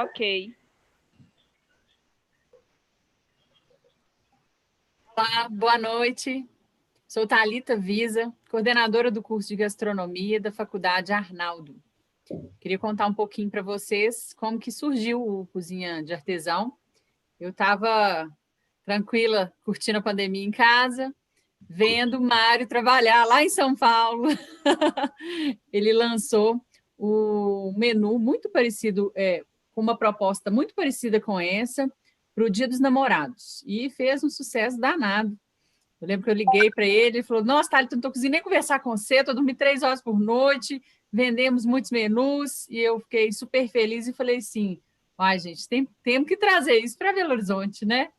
Ok. Olá, boa noite. Sou Thalita Visa, coordenadora do curso de gastronomia da Faculdade Arnaldo. Queria contar um pouquinho para vocês como que surgiu o Cozinha de Artesão. Eu estava tranquila, curtindo a pandemia em casa, vendo o Mário trabalhar lá em São Paulo. Ele lançou o menu muito parecido, com uma proposta muito parecida com essa, para o Dia dos Namorados. E fez um sucesso danado. Eu lembro que eu liguei para ele, ele falou, nossa, Thalita, não estou conseguindo nem conversar com você, estou dormindo 3 horas por noite, vendemos muitos menus, e eu fiquei super feliz e falei assim, ai, gente, temos que trazer isso para Belo Horizonte, né?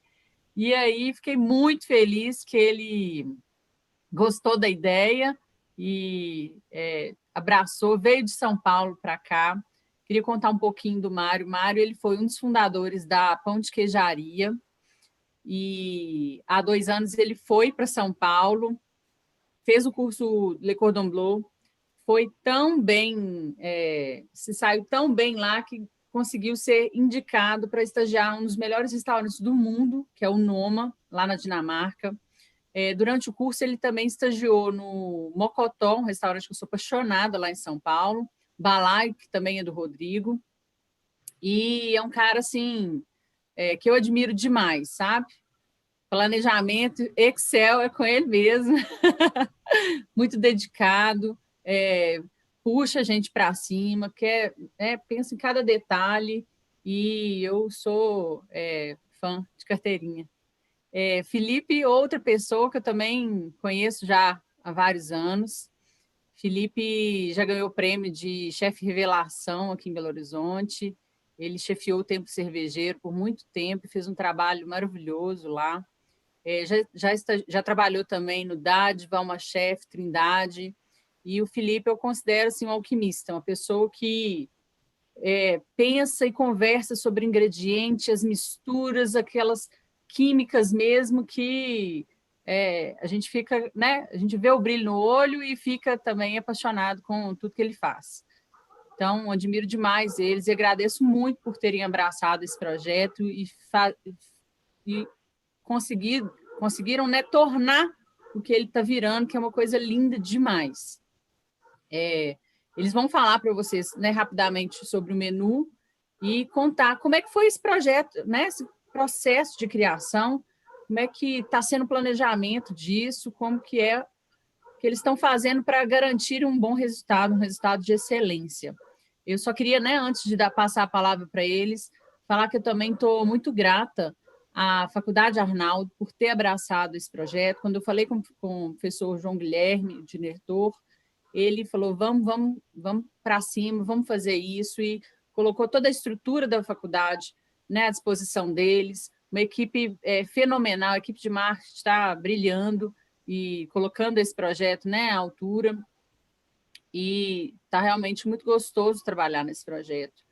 E aí fiquei muito feliz que ele gostou da ideia e abraçou, veio de São Paulo para cá. Queria contar um pouquinho do Mário. O Mário ele foi um dos fundadores da Pão de Queijaria, e há 2 anos ele foi para São Paulo, fez o curso Le Cordon Bleu, foi tão bem, se saiu tão bem lá que conseguiu ser indicado para estagiar em um dos melhores restaurantes do mundo, que é o Noma, lá na Dinamarca. Durante o curso, ele também estagiou no Mocotó, um restaurante que eu sou apaixonada lá em São Paulo, Balai, que também é do Rodrigo, e é um cara, assim, que eu admiro demais, sabe? Planejamento, Excel é com ele mesmo, muito dedicado, puxa a gente para cima, pensa em cada detalhe, e eu sou fã de carteirinha. Felipe, outra pessoa que eu também conheço já há vários anos. Felipe já ganhou o prêmio de chefe revelação aqui em Belo Horizonte. Ele chefiou o Tempo Cervejeiro por muito tempo e fez um trabalho maravilhoso lá. Já trabalhou também no Dádiva, Alma Chef, Trindade. E o Felipe eu considero assim, um alquimista, uma pessoa que pensa e conversa sobre ingredientes, as misturas, aquelas químicas mesmo que a gente fica, né? A gente vê o brilho no olho e fica também apaixonado com tudo que ele faz. Então, admiro demais eles e agradeço muito por terem abraçado esse projeto e conseguiram, né, tornar o que ele está virando, que é uma coisa linda demais. Eles vão falar para vocês, né, rapidamente sobre o menu e contar como é que foi esse projeto, né, esse processo de criação, como é que está sendo o planejamento disso, como que é que eles estão fazendo para garantir um bom resultado, um resultado de excelência. Eu só queria, né, antes de passar a palavra para eles, falar que eu também estou muito grata à Faculdade Arnaldo por ter abraçado esse projeto. Quando eu falei com o professor João Guilherme, de diretor, ele falou, vamos para cima, vamos fazer isso, e colocou toda a estrutura da faculdade, né, à disposição deles, uma equipe fenomenal, a equipe de marketing está brilhando e colocando esse projeto, né, à altura, e está realmente muito gostoso trabalhar nesse projeto.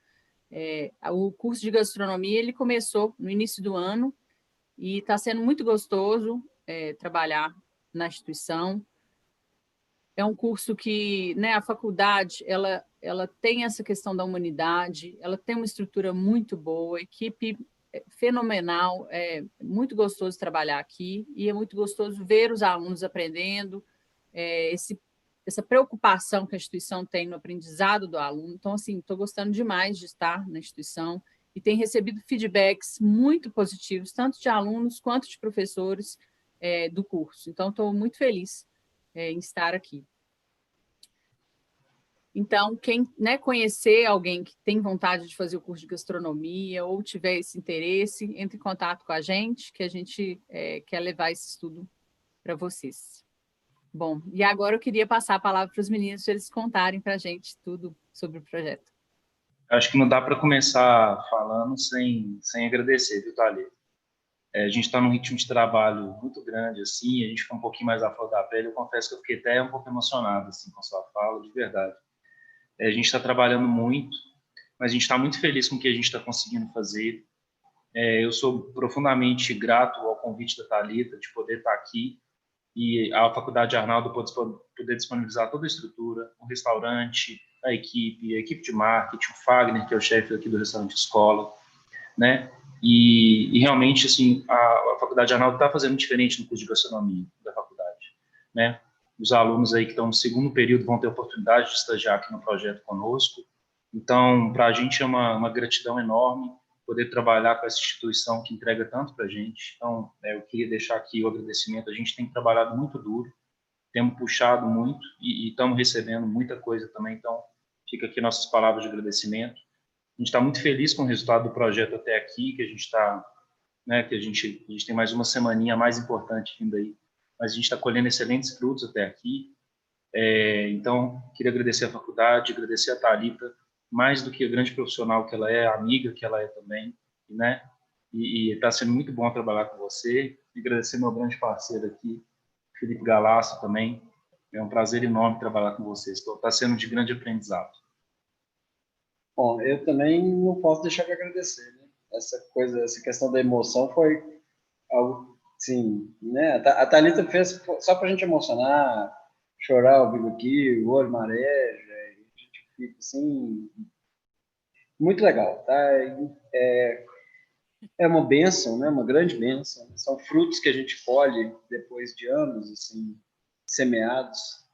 O curso de gastronomia ele começou no início do ano e está sendo muito gostoso trabalhar na instituição. É um curso que, né, a faculdade ela tem essa questão da humanidade, ela tem uma estrutura muito boa, equipe fenomenal, é muito gostoso trabalhar aqui e é muito gostoso ver os alunos aprendendo, essa preocupação que a instituição tem no aprendizado do aluno. Então, assim, estou gostando demais de estar na instituição e tem recebido feedbacks muito positivos, tanto de alunos quanto de professores do curso. Então, estou muito feliz em estar aqui. Então, quem, né, conhecer alguém que tem vontade de fazer o curso de gastronomia ou tiver esse interesse, entre em contato com a gente, que a gente quer levar esse estudo para vocês. Bom, e agora eu queria passar a palavra para os meninos, para eles contarem para a gente tudo sobre o projeto. Acho que não dá para começar falando sem agradecer, viu, Thalita? A gente está num ritmo de trabalho muito grande, assim, a gente fica um pouquinho mais à flor da pele. Eu confesso que eu fiquei até um pouco emocionado assim, com a sua fala, de verdade. A gente está trabalhando muito, mas a gente está muito feliz com o que a gente está conseguindo fazer. Eu sou profundamente grato ao convite da Thalita de poder estar aqui e a Faculdade Arnaldo poder disponibilizar toda a estrutura, um restaurante, a equipe de marketing, o Fagner, que é o chefe aqui do restaurante escola, né? E realmente, assim, a Faculdade Arnaldo está fazendo diferente no curso de gastronomia da faculdade, né? Os alunos aí que estão no segundo período vão ter oportunidade de estagiar aqui no projeto conosco. Então, para a gente é uma gratidão enorme poder trabalhar com essa instituição que entrega tanto para a gente. Então, eu queria deixar aqui o agradecimento. A gente tem trabalhado muito duro, temos puxado muito e estamos recebendo muita coisa também. Então, fica aqui nossas palavras de agradecimento. A gente está muito feliz com o resultado do projeto até aqui, que a gente está, né, que a gente tem mais uma semaninha mais importante vindo aí, mas a gente está colhendo excelentes frutos até aqui. Então, queria agradecer a faculdade, agradecer a Thalita, mais do que a grande profissional que ela é, a amiga que ela é também, né? E está sendo muito bom trabalhar com você. E agradecer meu grande parceiro aqui, Felipe Galasso, também. É um prazer enorme trabalhar com vocês. Está sendo de grande aprendizado. Bom, eu também não posso deixar de agradecer, né? Essa questão da emoção foi algo, sim, né? A Thalita fez só para a gente emocionar, chorar o bico aqui, o olho mareja, a gente fica assim, muito legal, tá? É uma bênção, né? Uma grande bênção. São frutos que a gente colhe depois de anos, assim, semeados.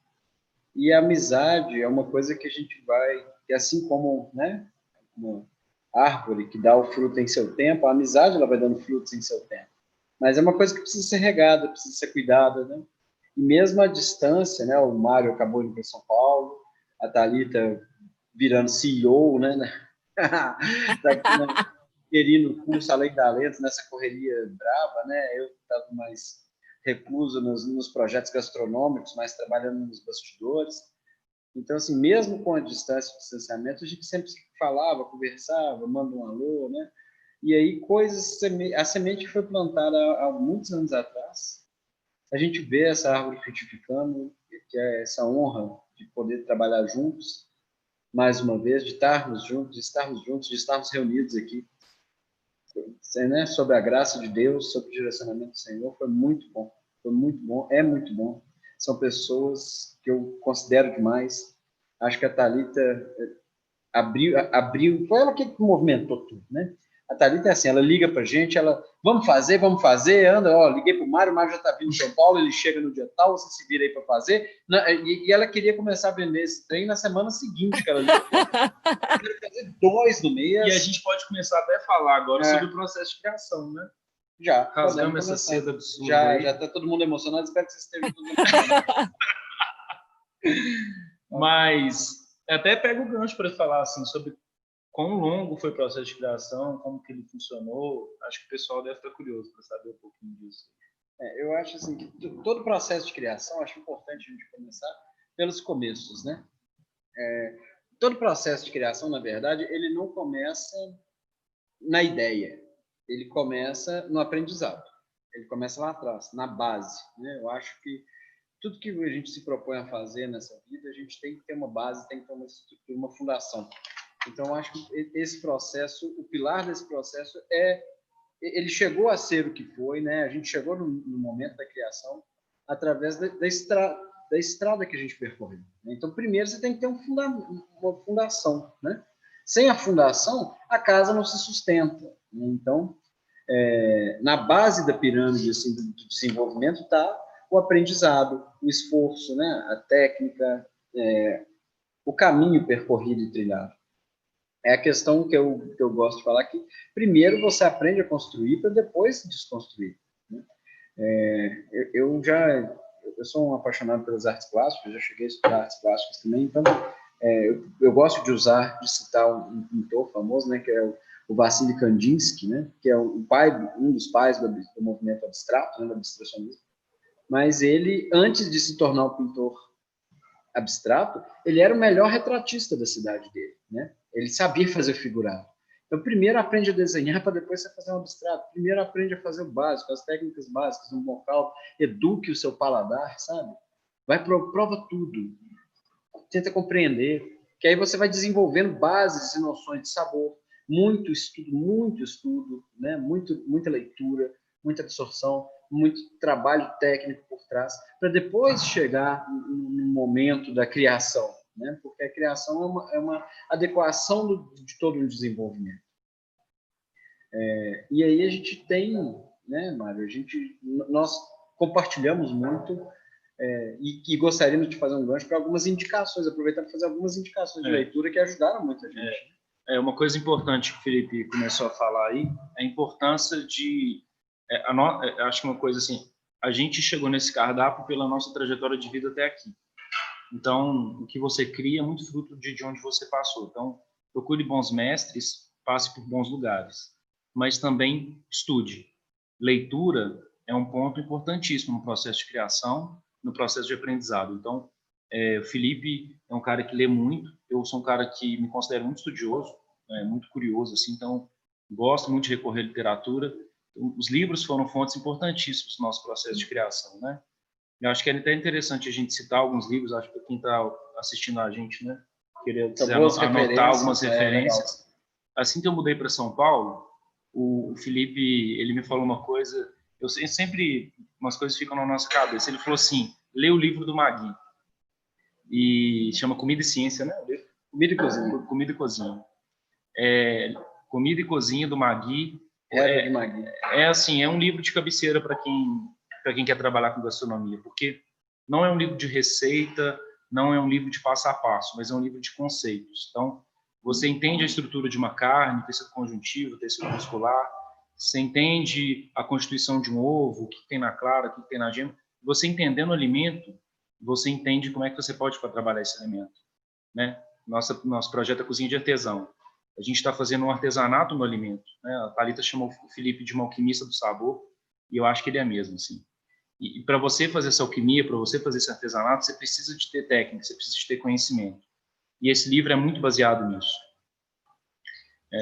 E a amizade é uma coisa que a gente vai, que assim como, né, uma árvore que dá o fruto em seu tempo, a amizade ela vai dando frutos em seu tempo. Mas é uma coisa que precisa ser regada, precisa ser cuidada, né? E mesmo à distância, né, o Mário acabou indo para São Paulo, a Thalita virando CEO, né? Tá aqui, né, querendo curso além da letra, nessa correria brava, né? Eu estava mais recluso nos projetos gastronômicos, mais trabalhando nos bastidores. Então, assim, mesmo com a distância e o distanciamento, a gente sempre falava, conversava, manda um alô, né? E aí, a semente foi plantada há muitos anos atrás. A gente vê essa árvore frutificando, que é essa honra de poder trabalhar juntos, mais uma vez, de estarmos juntos, de estarmos reunidos aqui, né? Sob a graça de Deus, sob o direcionamento do Senhor, foi muito bom, é muito bom. São pessoas que eu considero demais. Acho que a Thalita abriu, foi ela que movimentou tudo, né? A Thalita é assim, ela liga pra gente, vamos fazer, anda, ó, liguei pro Mário, o Mário já tá vindo em São Paulo, ele chega no dia tal, você se vira aí para fazer, e ela queria começar a vender esse trem na semana seguinte, que ela ligou. Eu quero fazer 2 no mês. E a gente pode começar até a falar agora sobre o processo de criação, né? Já. Rasgamos essa seda absurda. Já tá todo mundo emocionado, espero que vocês estejam todos emocionados. Mas até pego o gancho para falar assim, sobre quão longo foi o processo de criação, como que ele funcionou. Acho que o pessoal deve estar curioso para saber um pouquinho disso. Eu acho assim, que todo o processo de criação, acho importante a gente começar pelos começos, né? Todo processo de criação, na verdade, ele não começa na ideia, ele começa no aprendizado, ele começa lá atrás, na base, né? Eu acho que tudo que a gente se propõe a fazer nessa vida, a gente tem que ter uma base, tem que ter uma estrutura, uma fundação. Então, eu acho que esse processo, o pilar desse processo ele chegou a ser o que foi, né? A gente chegou no momento da criação através da estrada que a gente percorreu. Então, primeiro você tem que ter uma fundação, né? Sem a fundação, a casa não se sustenta. Então, na base da pirâmide assim, do desenvolvimento está o aprendizado, o esforço, né? A técnica, o caminho percorrido e trilhado. É a questão que eu gosto de falar, que primeiro você aprende a construir para depois desconstruir, né? Eu sou um apaixonado pelas artes plásticas, já cheguei a estudar artes plásticas também, então eu gosto de citar um pintor famoso, né, que é o Vassily Kandinsky, né, que é um dos pais do movimento abstrato, né, do abstracionismo. Mas ele, antes de se tornar um pintor abstrato, ele era o melhor retratista da cidade dele, né? Ele sabia fazer figurado. Então, primeiro aprende a desenhar para depois você fazer um abstrato. Primeiro aprende a fazer o básico, as técnicas básicas, um vocal, eduque o seu paladar, sabe? Prova tudo. Tenta compreender, que aí você vai desenvolvendo bases e noções de sabor. Muito estudo, né? Muita leitura, muita absorção, muito trabalho técnico por trás, para depois chegar no momento da criação, né? Porque a criação é uma adequação de todo o desenvolvimento. E aí a gente tem, né, Mário, nós compartilhamos muito e gostaríamos de fazer um gancho para algumas indicações, aproveitar para fazer algumas indicações de leitura que ajudaram muita gente. Uma coisa importante que o Felipe começou a falar aí, a importância de... acho que uma coisa assim, a gente chegou nesse cardápio pela nossa trajetória de vida até aqui. Então, o que você cria é muito fruto de onde você passou. Então, procure bons mestres, passe por bons lugares, mas também estude. Leitura é um ponto importantíssimo no processo de criação, no processo de aprendizado. Então, o Felipe é um cara que lê muito, eu sou um cara que me considero muito estudioso, muito curioso, assim, então gosto muito de recorrer à literatura. Os livros foram fontes importantíssimas no nosso processo de criação, né? Eu acho que é até interessante a gente citar alguns livros, acho que quem está assistindo a gente, né, querer anotar algumas referências. Assim que eu mudei para São Paulo, o Felipe, ele me falou uma coisa, eu sempre, umas coisas ficam na nossa cabeça, ele falou assim, lê o livro do Magui, e chama Comida e Ciência, né? Comida e Cozinha. Comida e Cozinha. Comida e Cozinha do Magui. De Magui. Assim, é um livro de cabeceira para quem quer trabalhar com gastronomia, porque não é um livro de receita, não é um livro de passo a passo, mas é um livro de conceitos. Então, você entende a estrutura de uma carne, tecido conjuntivo, tecido muscular, você entende a constituição de um ovo, o que tem na clara, o que tem na gema. Você entendendo o alimento, você entende como é que você pode trabalhar esse alimento, né? Nosso projeto é Cozinha de Artesão. A gente está fazendo um artesanato no alimento, né? A Thalita chamou o Felipe de uma alquimista do sabor, e eu acho que ele é mesmo, assim. E para você fazer essa alquimia, para você fazer esse artesanato, você precisa de ter técnica, você precisa de ter conhecimento. E esse livro é muito baseado nisso.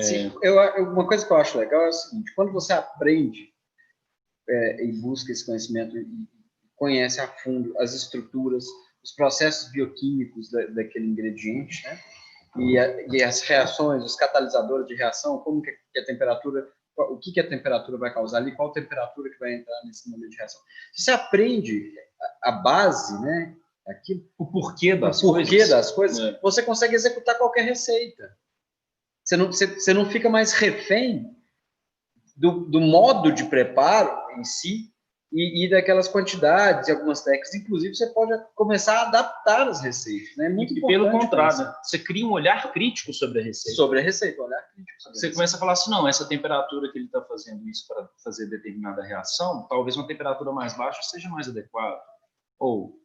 Sim, uma coisa que eu acho legal é o seguinte, quando você aprende e busca esse conhecimento e conhece a fundo as estruturas, os processos bioquímicos daquele ingrediente, né? E as reações, os catalisadores de reação, como que a temperatura, o que a temperatura vai causar ali, qual temperatura que vai entrar nesse momento de reação. Você aprende a base, né? Aquilo, o porquê das coisas, você consegue executar qualquer receita. Você não fica mais refém do modo de preparo em si e daquelas quantidades e algumas técnicas. Inclusive, você pode começar a adaptar as receitas. Né? Muito e pelo contrário, você cria um olhar crítico sobre a receita. Sobre a receita, olhar crítico. Você começa a falar assim, não, essa temperatura que ele está fazendo isso para fazer determinada reação, talvez uma temperatura mais baixa seja mais adequada. Ou,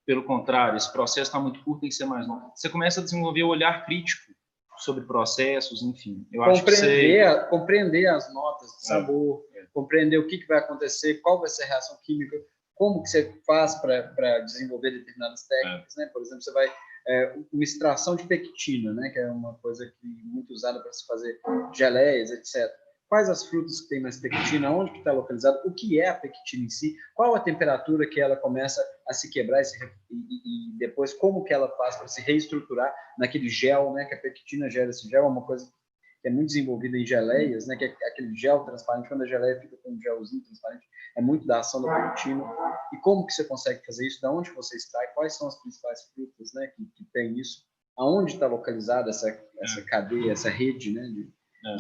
pelo contrário, esse processo está muito curto, tem que ser mais longo. Você começa a desenvolver o olhar crítico sobre processos, enfim. Eu acho que compreender as notas de sabor, compreender o que vai acontecer, qual vai ser a reação química, como que você faz para desenvolver determinadas técnicas, né? Por exemplo, você vai uma extração de pectina, né? Que é uma coisa muito usada para se fazer geleias, etc. Quais as frutas que tem mais pectina, onde que está localizado, o que é a pectina em si, qual a temperatura que ela começa a se quebrar e depois como que ela faz para se reestruturar naquele gel, né? Que a pectina gera esse gel, é uma coisa que é muito desenvolvida em geleias, né? Que é aquele gel transparente, quando a geleia fica com um gelzinho transparente, é muito da ação da pectina. E como que você consegue fazer isso? Da onde você extrai? Quais são as principais frutas, né? Que tem isso? Aonde está localizada essa cadeia, essa rede, né? De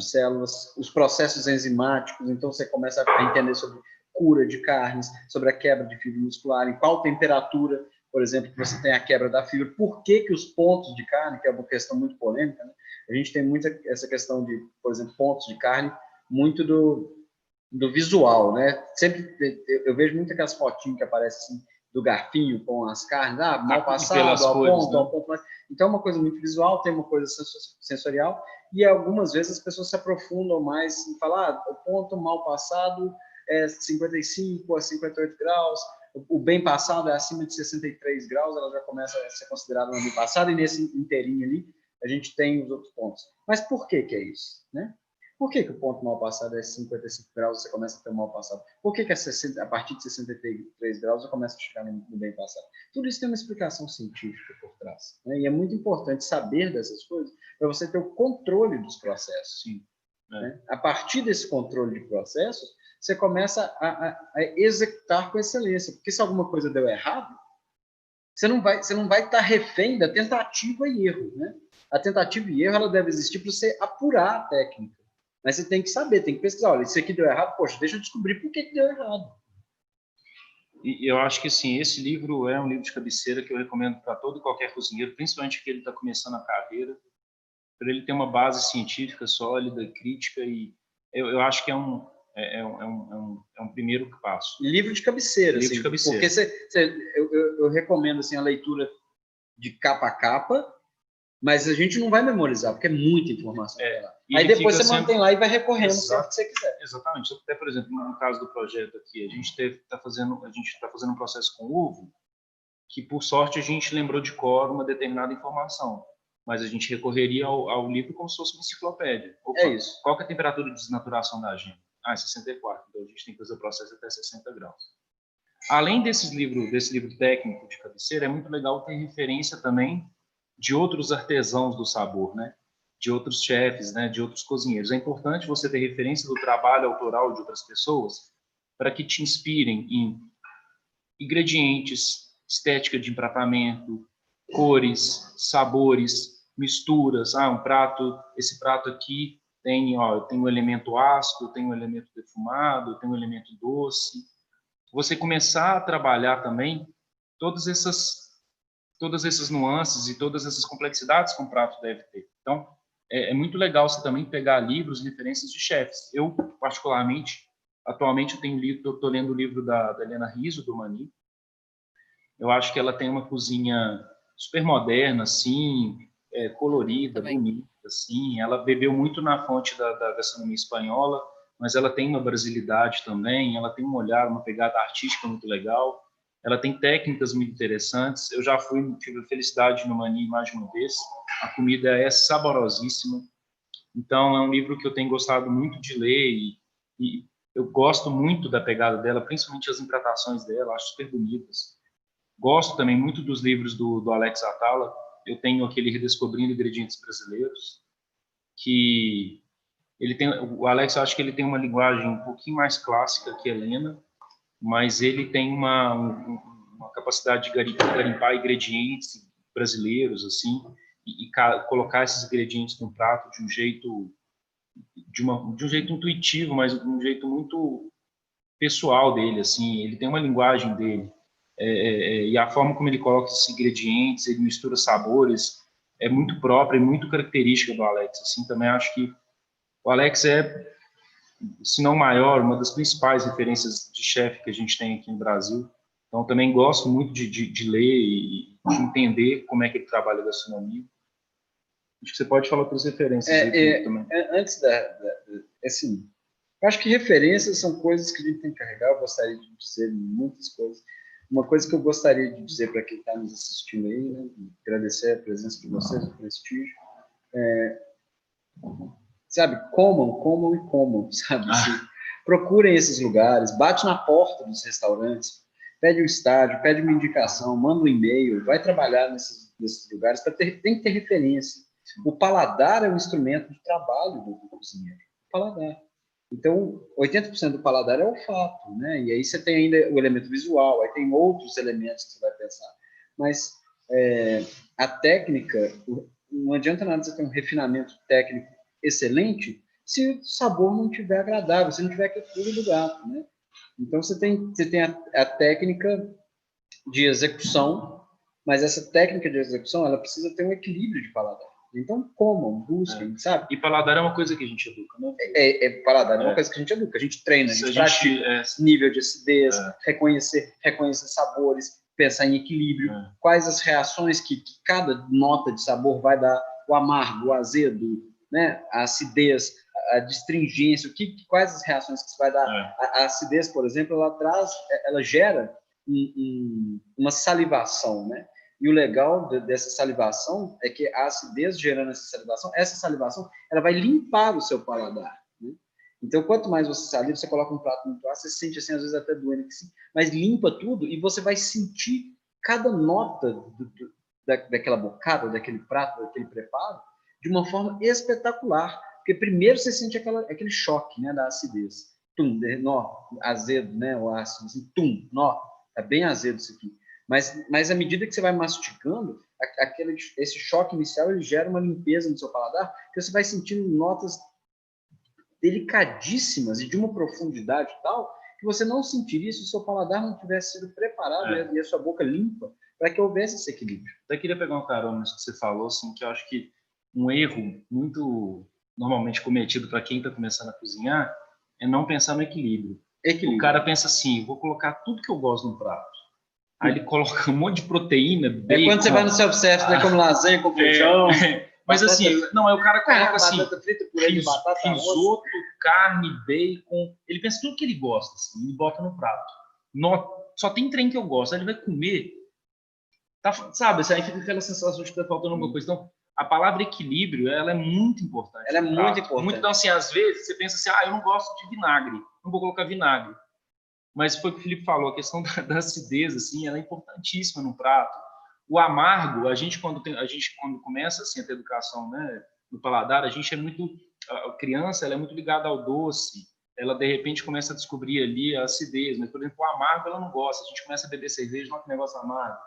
células, os processos enzimáticos. Então você começa a entender sobre cura de carnes, sobre a quebra de fibra muscular, em qual temperatura, por exemplo, que você tem a quebra da fibra, por que os pontos de carne, que é uma questão muito polêmica, né? A gente tem muita essa questão de, por exemplo, pontos de carne, muito do visual, né? Sempre eu vejo muito aquelas fotinhas que aparecem assim, do garfinho com as carnes, mal passado, ao ponto, né? Então é uma coisa muito visual, tem uma coisa sensorial, e algumas vezes as pessoas se aprofundam mais em falar, o ponto mal passado é 55 a 58 graus, o bem passado é acima de 63 graus, ela já começa a ser considerada uma bem passada, e nesse inteirinho ali a gente tem os outros pontos. Mas por que é isso, né? Por que o ponto mal passado é 55 graus, você começa a ter um mal passado? Por que a partir de 63 graus você começa a chegar no bem passado? Tudo isso tem uma explicação científica por trás, né? E é muito importante saber dessas coisas para você ter o controle dos processos. Sim. Né? A partir desse controle de processos, você começa a executar com excelência. Porque se alguma coisa deu errado, você não vai estar refém da tentativa e erro, né? A tentativa e erro ela deve existir para você apurar a técnica. Mas você tem que saber, tem que pesquisar. Olha, isso aqui deu errado, poxa, deixa eu descobrir por que deu errado. E eu acho que, sim, esse livro é um livro de cabeceira que eu recomendo para todo e qualquer cozinheiro, principalmente que ele está começando a carreira, para ele ter uma base científica sólida, crítica, e eu acho que é um primeiro passo. Livro de cabeceira, livro assim, de cabeceira. Porque eu recomendo assim, a leitura de capa a capa, mas a gente não vai memorizar, porque é muita informação. Aí depois você mantém lá e vai recorrendo sempre que você quiser. Exatamente. Até, por exemplo, no caso do projeto aqui, a gente está fazendo um processo com ovo, que, por sorte, a gente lembrou de cor uma determinada informação, mas a gente recorreria ao livro como se fosse uma enciclopédia. Opa, isso. Qual que é a temperatura de desnaturação da gema? É 64, então a gente tem que fazer o processo até 60 graus. Além desse livro técnico de cabeceira, é muito legal ter referência também de outros artesãos do sabor, né? De outros chefes, né? De outros cozinheiros. É importante você ter referência do trabalho autoral de outras pessoas para que te inspirem em ingredientes, estética de empratamento, cores, sabores, misturas. Esse prato aqui tem um elemento ácido, tem um elemento defumado, tem um elemento doce. Você começar a trabalhar também todas essas nuances e todas essas complexidades que um prato deve ter. Então, é muito legal você também pegar livros, referências de chefes. Eu, particularmente, atualmente estou lendo o livro da Helena Rizzo, do Mani. Eu acho que ela tem uma cozinha super moderna, assim, colorida, bonita, assim. Ela bebeu muito na fonte da gastronomia espanhola, mas ela tem uma brasilidade também, ela tem um olhar, uma pegada artística muito legal, ela tem técnicas muito interessantes. Eu já tive a felicidade no Mani mais de uma vez, a comida é saborosíssima. Então, é um livro que eu tenho gostado muito de ler e eu gosto muito da pegada dela, principalmente as empratações dela, acho super bonitas. Gosto também muito dos livros do Alex Atala. Eu tenho aquele Redescobrindo Ingredientes Brasileiros, que o Alex, eu acho que ele tem uma linguagem um pouquinho mais clássica que a Helena, mas ele tem uma capacidade de garimpar ingredientes brasileiros, assim, e colocar esses ingredientes no prato de um jeito intuitivo, mas de um jeito muito pessoal dele, assim. Ele tem uma linguagem dele. E a forma como ele coloca esses ingredientes, ele mistura sabores, é muito própria e muito característica do Alex. Assim, também acho que o Alex é, se não maior, uma das principais referências de chefe que a gente tem aqui no Brasil. Então, também gosto muito de ler e de entender como é que ele trabalha a gastronomia. Acho que você pode falar outras referências aí também. Antes assim, eu acho que referências são coisas que a gente tem que carregar. Eu gostaria de dizer muitas coisas. Uma coisa que eu gostaria de dizer para quem está nos assistindo aí, né, agradecer a presença de vocês, o prestígio, sabe, comam, sabe? Assim, procurem esses lugares, bate na porta dos restaurantes, pede um estágio, pede uma indicação, manda um e-mail, vai trabalhar nesses lugares, tem que ter referência. O paladar é um instrumento de trabalho do cozinheiro, o paladar. Então, 80% do paladar é olfato, né? E aí você tem ainda o elemento visual, aí tem outros elementos que você vai pensar. Mas a técnica, não adianta nada você ter um refinamento técnico excelente se o sabor não estiver agradável, se não tiver aquele pulo do gato, né? Então, você tem a técnica de execução, mas essa técnica de execução, ela precisa ter um equilíbrio de paladar. Então, comam, busquem, sabe? E paladar é uma coisa que a gente educa, né? Paladar é uma coisa que a gente educa, a gente treina, a gente pratica nível de acidez, reconhecer sabores, pensar em equilíbrio, quais as reações que cada nota de sabor vai dar, o amargo, o azedo, né? A acidez, a astringência, quais as reações que isso vai dar. A acidez, por exemplo, ela gera uma salivação, né? E o legal dessa salivação é que a acidez gerando essa salivação, ela vai limpar o seu paladar, né? Então, quanto mais você saliva, você coloca um prato muito ácido, você sente assim, às vezes até doendo, mas limpa tudo e você vai sentir cada nota daquela bocada, daquele prato, daquele preparo, de uma forma espetacular. Porque primeiro você sente aquele choque, né, da acidez. Tum, nó, azedo, né, o ácido, assim, tum, nó, é bem azedo isso aqui. Mas à medida que você vai mastigando, esse choque inicial ele gera uma limpeza no seu paladar, que você vai sentindo notas delicadíssimas e de uma profundidade tal que você não sentiria se o seu paladar não tivesse sido preparado e a sua boca limpa para que houvesse esse equilíbrio. Eu queria pegar um carona nisso que você falou, assim, que eu acho que um erro muito normalmente cometido para quem está começando a cozinhar é não pensar no equilíbrio. O cara pensa assim, vou colocar tudo que eu gosto no prato. Aí ele coloca um monte de proteína, bacon. Quando você vai no self-service, né, como lasanha com feijão. Mas assim, não, aí o cara coloca assim, frita, purê de batata, risoto, carne, bacon. Ele pensa tudo que ele gosta, assim, ele bota no prato. Só tem trem que eu gosto, aí ele vai comer. Tá, sabe, aí fica aquela sensação de que tá faltando alguma coisa. Então, a palavra equilíbrio, ela é muito importante. Ela é muito importante. Então, assim, às vezes você pensa assim, eu não gosto de vinagre, não vou colocar vinagre. Mas foi o que o Felipe falou, a questão da acidez, assim, ela é importantíssima no prato. O amargo, a gente quando começa assim, a ter educação, né, no paladar, a gente é muito, a criança, ela é muito ligada ao doce, ela de repente começa a descobrir ali a acidez, mas por exemplo, o amargo ela não gosta, a gente começa a beber cerveja, nossa, que negócio amargo.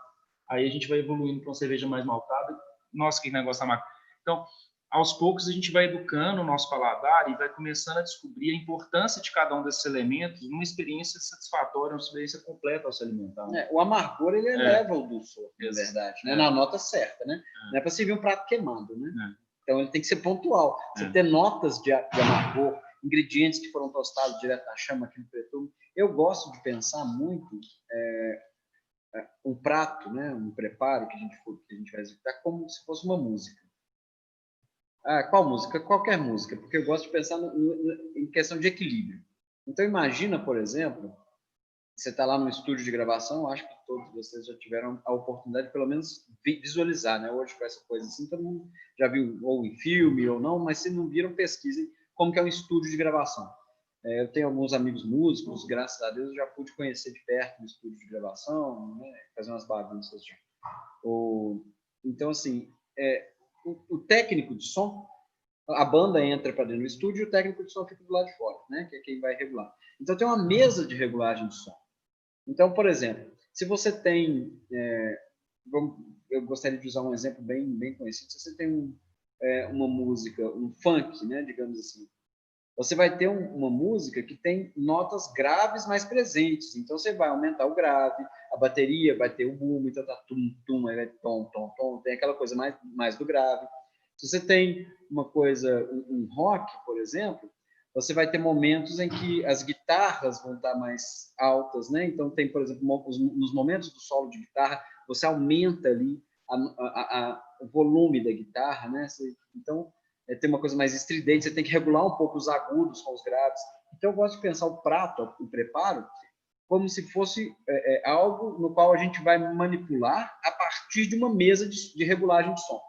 Aí a gente vai evoluindo para uma cerveja mais maltada, nossa, que negócio amargo. Então, aos poucos a gente vai educando o nosso paladar e vai começando a descobrir a importância de cada um desses elementos numa experiência satisfatória, uma experiência completa ao se alimentar. O amargor, ele eleva o dulçor, na verdade, né? Na nota certa, né? Não é para servir um prato queimado, né? Então, ele tem que ser pontual. Você ter notas de amargor, ingredientes que foram tostados direto na chama, aqui no preto. Eu gosto de pensar muito um prato, né? Um preparo que a gente vai executar como se fosse uma música. Qual música? Qualquer música, porque eu gosto de pensar em questão de equilíbrio. Então, imagina, por exemplo, você está lá no estúdio de gravação, acho que todos vocês já tiveram a oportunidade de, pelo menos, visualizar, né? Hoje, com essa coisa assim, todo mundo já viu, ou em filme ou não, mas se não viram, pesquisem como que é um estúdio de gravação. Eu tenho alguns amigos músicos, graças a Deus, eu já pude conhecer de perto o estúdio de gravação, né? Fazer umas bagunças. Então, assim, o técnico de som, a banda entra para dentro do estúdio e o técnico de som fica do lado de fora, né? Que é quem vai regular. Então, tem uma mesa de regulagem de som. Então, por exemplo, se você tem... eu gostaria de usar um exemplo bem conhecido. Se você tem uma música, um funk, né? Digamos assim, você vai ter uma música que tem notas graves mais presentes. Então, você vai aumentar o grave, a bateria vai ter o boom, então tá tum-tum, aí vai tom-tom-tom, tem aquela coisa mais do grave. Se você tem uma coisa, um rock, por exemplo, você vai ter momentos em que as guitarras vão estar mais altas, né? Então, tem, por exemplo, nos momentos do solo de guitarra, você aumenta ali o volume da guitarra, né? Então, tem uma coisa mais estridente, você tem que regular um pouco os agudos com os graves. Então, eu gosto de pensar o prato, o preparo, como se fosse algo no qual a gente vai manipular a partir de uma mesa de regulagem de som.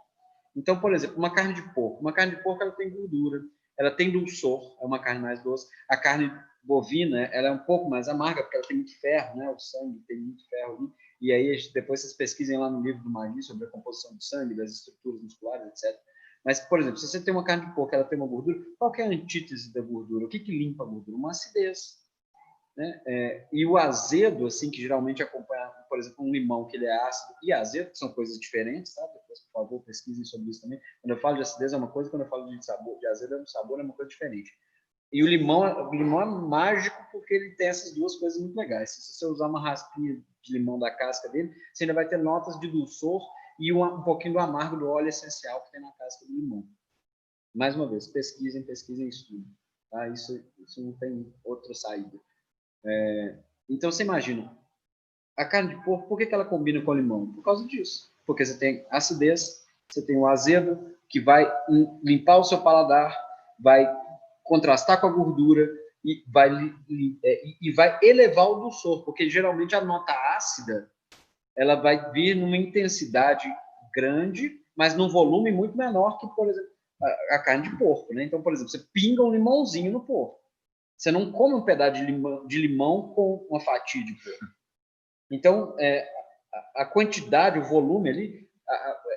Então, por exemplo, uma carne de porco. Uma carne de porco, ela tem gordura, ela tem dulçor, é uma carne mais doce. A carne bovina, ela é um pouco mais amarga, porque ela tem muito ferro, né? O sangue tem muito ferro ali. E aí, depois vocês pesquisem lá no livro do Magui sobre a composição do sangue, das estruturas musculares, etc. Mas, por exemplo, se você tem uma carne de porco, ela tem uma gordura, qual que é a antítese da gordura? O que limpa a gordura? Uma acidez. Né? E o azedo, assim, que geralmente acompanha, por exemplo, um limão que ele é ácido e azedo, que são coisas diferentes, tá? Depois, por favor, pesquisem sobre isso também. Quando eu falo de acidez é uma coisa, quando eu falo de sabor, de azedo é um sabor, é uma coisa diferente. E o limão é mágico porque ele tem essas duas coisas muito legais. Se você usar uma raspinha de limão da casca dele, você ainda vai ter notas de dulçor e um pouquinho do amargo do óleo essencial que tem na casca do limão. Mais uma vez, pesquisem e estudem. Tá? Isso não tem outra saída. Então, você imagina, a carne de porco, por que ela combina com o limão? Por causa disso. Porque você tem acidez, você tem o azedo, que vai limpar o seu paladar, vai contrastar com a gordura e vai elevar o dulçor, porque geralmente a nota ácida ela vai vir numa intensidade grande, mas num volume muito menor que, por exemplo, a carne de porco. Né? Então, por exemplo, você pinga um limãozinho no porco. Você não come um pedaço de limão com uma fatia de porco. Então, a quantidade, o volume ali,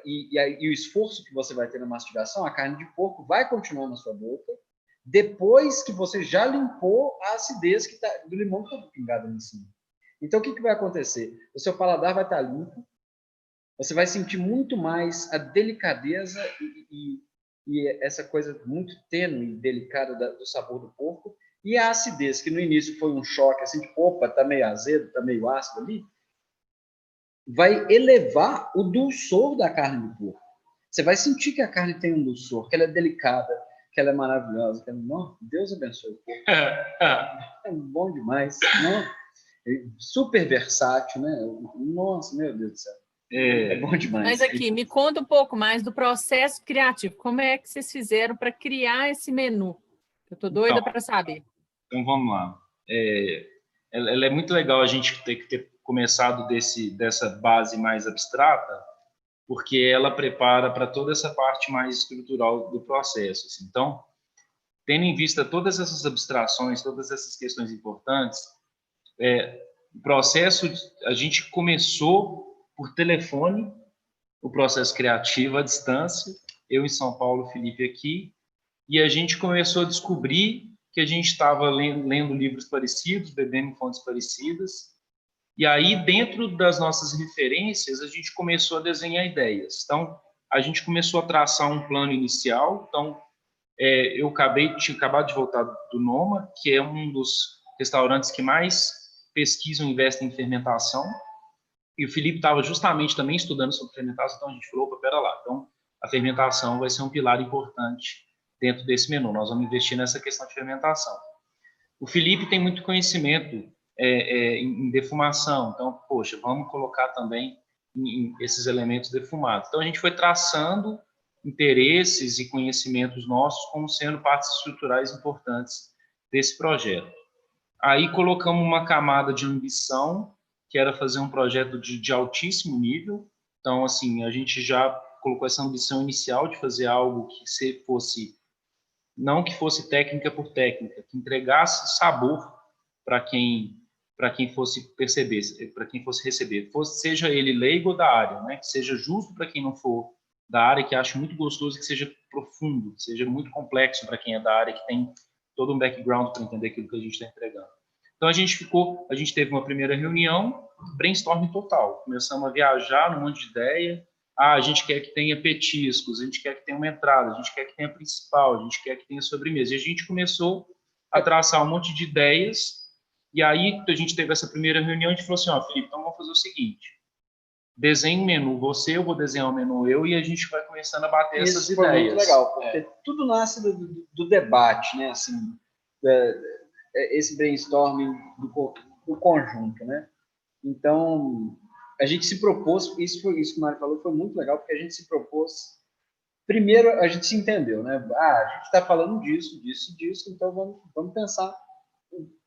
e o esforço que você vai ter na mastigação, a carne de porco vai continuar na sua boca, depois que você já limpou a acidez do limão que está pingado ali em cima. Então, o que vai acontecer? O seu paladar vai estar limpo, você vai sentir muito mais a delicadeza e essa coisa muito tênue e delicada do sabor do porco, e a acidez, que no início foi um choque, assim, de, opa, tá meio azedo, tá meio ácido ali, vai elevar o dulçor da carne do porco. Você vai sentir que a carne tem um dulçor, que ela é delicada, que ela é maravilhosa, que ela... Não, Deus abençoe o porco. É bom demais. Não? Super versátil, né? Nossa, meu Deus do céu. É bom demais. Mas aqui, me conta um pouco mais do processo criativo. Como é que vocês fizeram para criar esse menu? Eu estou doida para saber. Então, vamos lá. Ela é muito legal a gente ter começado dessa base mais abstrata, porque ela prepara para toda essa parte mais estrutural do processo. Assim. Então, tendo em vista todas essas abstrações, todas essas questões importantes, o processo, a gente começou por telefone, o processo criativo à distância, eu em São Paulo, Felipe aqui, e a gente começou a descobrir que a gente estava lendo livros parecidos, bebendo em fontes parecidas, e aí, dentro das nossas referências, a gente começou a desenhar ideias. Então, a gente começou a traçar um plano inicial. Então, eu tinha acabado de voltar do Noma, que é um dos restaurantes que mais pesquisam e investem em fermentação. E o Felipe estava justamente também estudando sobre fermentação, então a gente falou, opa, pera lá, então a fermentação vai ser um pilar importante dentro desse menu, nós vamos investir nessa questão de fermentação. O Felipe tem muito conhecimento em defumação, então, poxa, vamos colocar também esses elementos defumados. Então, a gente foi traçando interesses e conhecimentos nossos como sendo partes estruturais importantes desse projeto. Aí colocamos uma camada de ambição, que era fazer um projeto de altíssimo nível. Então, assim, a gente já colocou essa ambição inicial de fazer algo que fosse, não que fosse técnica por técnica, que entregasse sabor para quem fosse perceber, para quem fosse receber, seja ele leigo ou da área, né? Que seja justo para quem não for da área, que ache muito gostoso, que seja profundo, que seja muito complexo para quem é da área, que tem todo um background para entender aquilo que a gente está entregando. Então a gente teve uma primeira reunião, brainstorming total, começamos a viajar num monte de ideia. A gente quer que tenha petiscos, a gente quer que tenha uma entrada, a gente quer que tenha principal, a gente quer que tenha sobremesa. E a gente começou a traçar um monte de ideias. E aí a gente teve essa primeira reunião e a gente falou assim, ó, Felipe, então vamos fazer o seguinte, desenhe um menu eu vou desenhar um menu e a gente vai começando a bater essas ideias. Isso foi muito legal, porque tudo nasce do debate, né, assim, esse brainstorming do conjunto, né? Então, a gente se propôs, isso que o Mário falou foi muito legal, porque a gente se propôs, primeiro a gente se entendeu, né? A gente está falando disso, então vamos pensar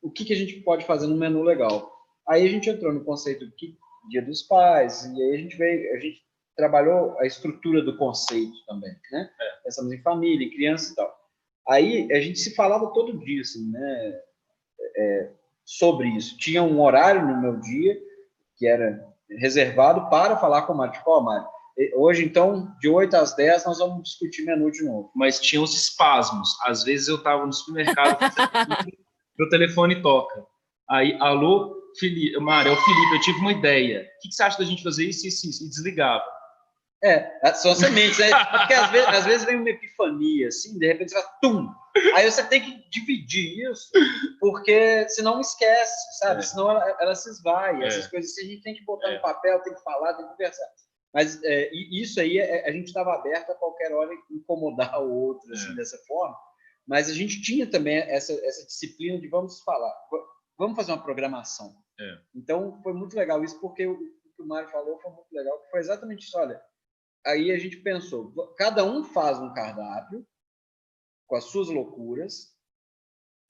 o que a gente pode fazer no menu legal. Aí a gente entrou no conceito do Dia dos Pais, e aí a gente trabalhou a estrutura do conceito também, né? Pensamos em família, em criança e tal. Aí a gente se falava todo dia, assim, né? Sobre isso. Tinha um horário no meu dia que era reservado para falar com o Mário. Tipo, Mário, hoje, então, de 8 às 10, nós vamos discutir menu de novo. Mas tinha os espasmos. Às vezes eu estava no supermercado, meu telefone toca. Aí, alô, Felipe, Mário, é o Felipe, eu tive uma ideia. O que você acha da gente fazer isso? E desligava. São sementes, né? Porque às vezes vem uma epifania, assim, de repente você vai, tum! Aí você tem que dividir isso, porque senão esquece, sabe? Senão ela se esvai. Essas coisas assim, a gente tem que botar no papel, tem que falar, tem que conversar. Mas isso aí, a gente estava aberto a qualquer hora incomodar o outro, assim, dessa forma. Mas a gente tinha também essa disciplina de vamos falar, vamos fazer uma programação. Então, foi muito legal isso, porque o que o Mário falou foi muito legal, que foi exatamente isso, olha, aí a gente pensou, cada um faz um cardápio com as suas loucuras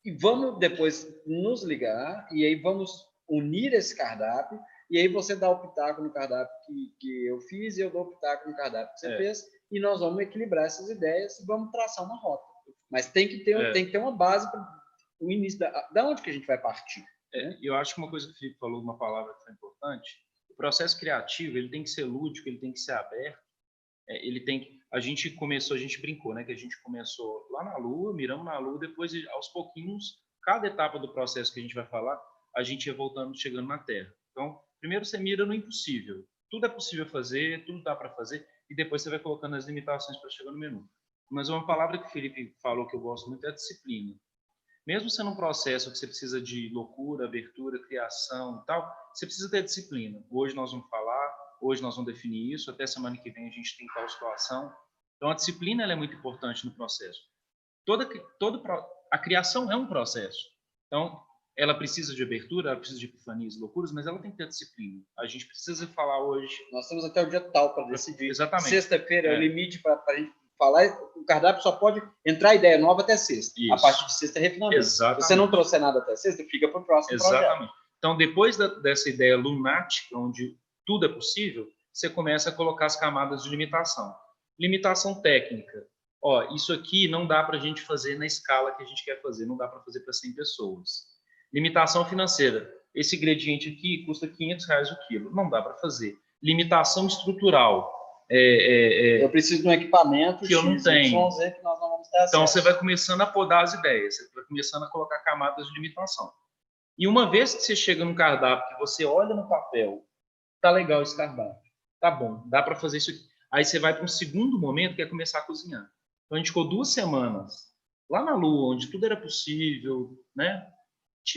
e vamos depois nos ligar e aí vamos unir esse cardápio e aí você dá o pitaco no cardápio que eu fiz e eu dou o pitaco no cardápio que você fez e nós vamos equilibrar essas ideias e vamos traçar uma rota. Mas tem que ter uma base para o início da onde que a gente vai partir. Eu acho que uma coisa que o Felipe falou, uma palavra que foi importante, o processo criativo ele tem que ser lúdico, ele tem que ser aberto. A gente brincou, né? Que a gente começou lá na Lua, miramos na Lua, depois, aos pouquinhos, cada etapa do processo que a gente vai falar, a gente ia voltando, chegando na Terra. Então, primeiro você mira no impossível. Tudo é possível fazer, tudo dá para fazer, e depois você vai colocando as limitações para chegar no menu. Mas uma palavra que o Felipe falou que eu gosto muito é a disciplina. Mesmo sendo um processo que você precisa de loucura, abertura, criação e tal, você precisa ter disciplina. Hoje nós vamos falar, hoje nós vamos definir isso, até semana que vem a gente tem tal situação. Então, a disciplina ela é muito importante no processo. A criação é um processo. Então, ela precisa de abertura, ela precisa de epifanias, loucuras, mas ela tem que ter disciplina. A gente precisa falar hoje... Nós temos até o dia tal para decidir. Exatamente. Sexta-feira é o limite para a gente falar. O cardápio só pode entrar ideia nova até sexta. Isso. A partir de sexta é refinamento. Exatamente. Se você não trouxer nada até sexta, fica para o próximo Exatamente. projeto. Então, depois dessa ideia lunática, onde tudo é possível, você começa a colocar as camadas de limitação. Limitação técnica. Isso aqui não dá para a gente fazer na escala que a gente quer fazer, não dá para fazer para 100 pessoas. Limitação financeira. Esse ingrediente aqui custa R$500 o quilo, não dá para fazer. Limitação estrutural. Eu preciso de um equipamento que eu não tenho. Que nós não vamos ter acesso. Então, você vai começando a podar as ideias, você vai começando a colocar camadas de limitação. E uma vez que você chega num cardápio, que você olha no papel, tá legal esse cardápio, tá bom, dá para fazer isso aqui. Aí você vai para um segundo momento, que é começar a cozinhar. Então, a gente ficou 2 semanas lá na Lua, onde tudo era possível, né?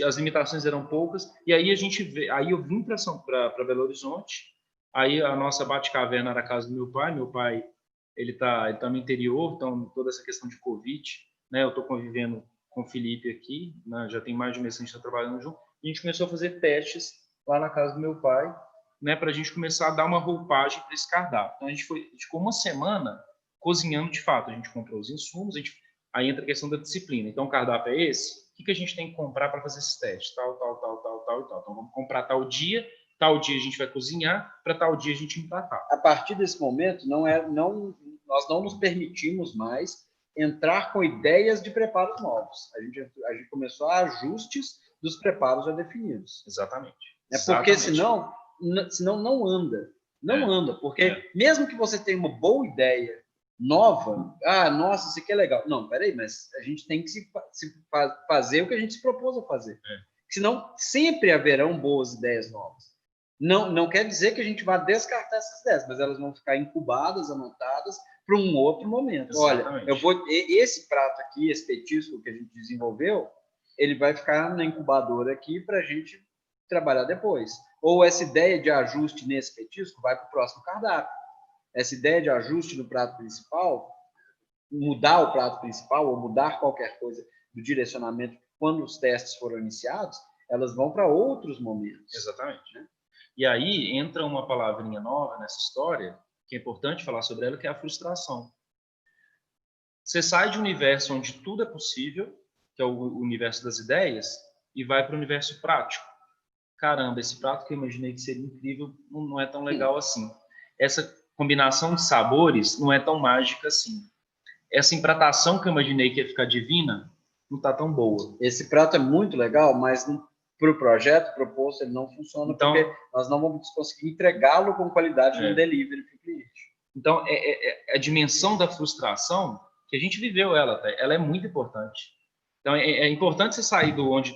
As limitações eram poucas, e aí aí eu vim para Belo Horizonte, aí a nossa bate-caverna era a casa do meu pai, ele tá no interior, então toda essa questão de Covid, né? Eu estou convivendo com o Felipe aqui, né? Já tem mais de um mês que a gente está trabalhando junto, e a gente começou a fazer testes lá na casa do meu pai, né? Para a gente começar a dar uma roupagem para esse cardápio. Então a gente ficou 1 semana cozinhando de fato, a gente comprou os insumos, aí entra a questão da disciplina. Então o cardápio é esse, o que a gente tem que comprar para fazer esses testes? Tal. Então, vamos comprar tal dia a gente vai cozinhar, para tal dia a gente empatar. A partir desse momento, nós não nos permitimos mais entrar com ideias de preparos novos. A gente começou a ajustes dos preparos já definidos. Exatamente. Porque senão não anda. Não anda, porque mesmo que você tenha uma boa ideia nova, nossa, isso aqui é legal. Não, peraí, mas a gente tem que fazer o que a gente se propôs a fazer. Senão, sempre haverão boas ideias novas. Não quer dizer que a gente vá descartar essas ideias, mas elas vão ficar incubadas, anotadas, para um outro momento. Exatamente. Olha, esse prato aqui, esse petisco que a gente desenvolveu, ele vai ficar na incubadora aqui para a gente trabalhar depois. Ou essa ideia de ajuste nesse petisco vai para o próximo cardápio. Essa ideia de ajuste no prato principal, mudar o prato principal ou mudar qualquer coisa do direcionamento quando os testes foram iniciados, elas vão para outros momentos. Exatamente. Né? E aí entra uma palavrinha nova nessa história, que é importante falar sobre ela, que é a frustração. Você sai de um universo onde tudo é possível, que é o universo das ideias, e vai para o universo prático. Caramba, esse prato que eu imaginei que seria incrível não é tão legal assim. Essa combinação de sabores não é tão mágica assim. Essa empratação que eu imaginei que ia ficar divina não está tão boa. Esse prato é muito legal, mas para o projeto proposto ele não funciona, então, porque nós não vamos conseguir entregá-lo com qualidade no delivery para o cliente. Então, a dimensão da frustração, que a gente viveu ela é muito importante. Então, é importante você sair do onde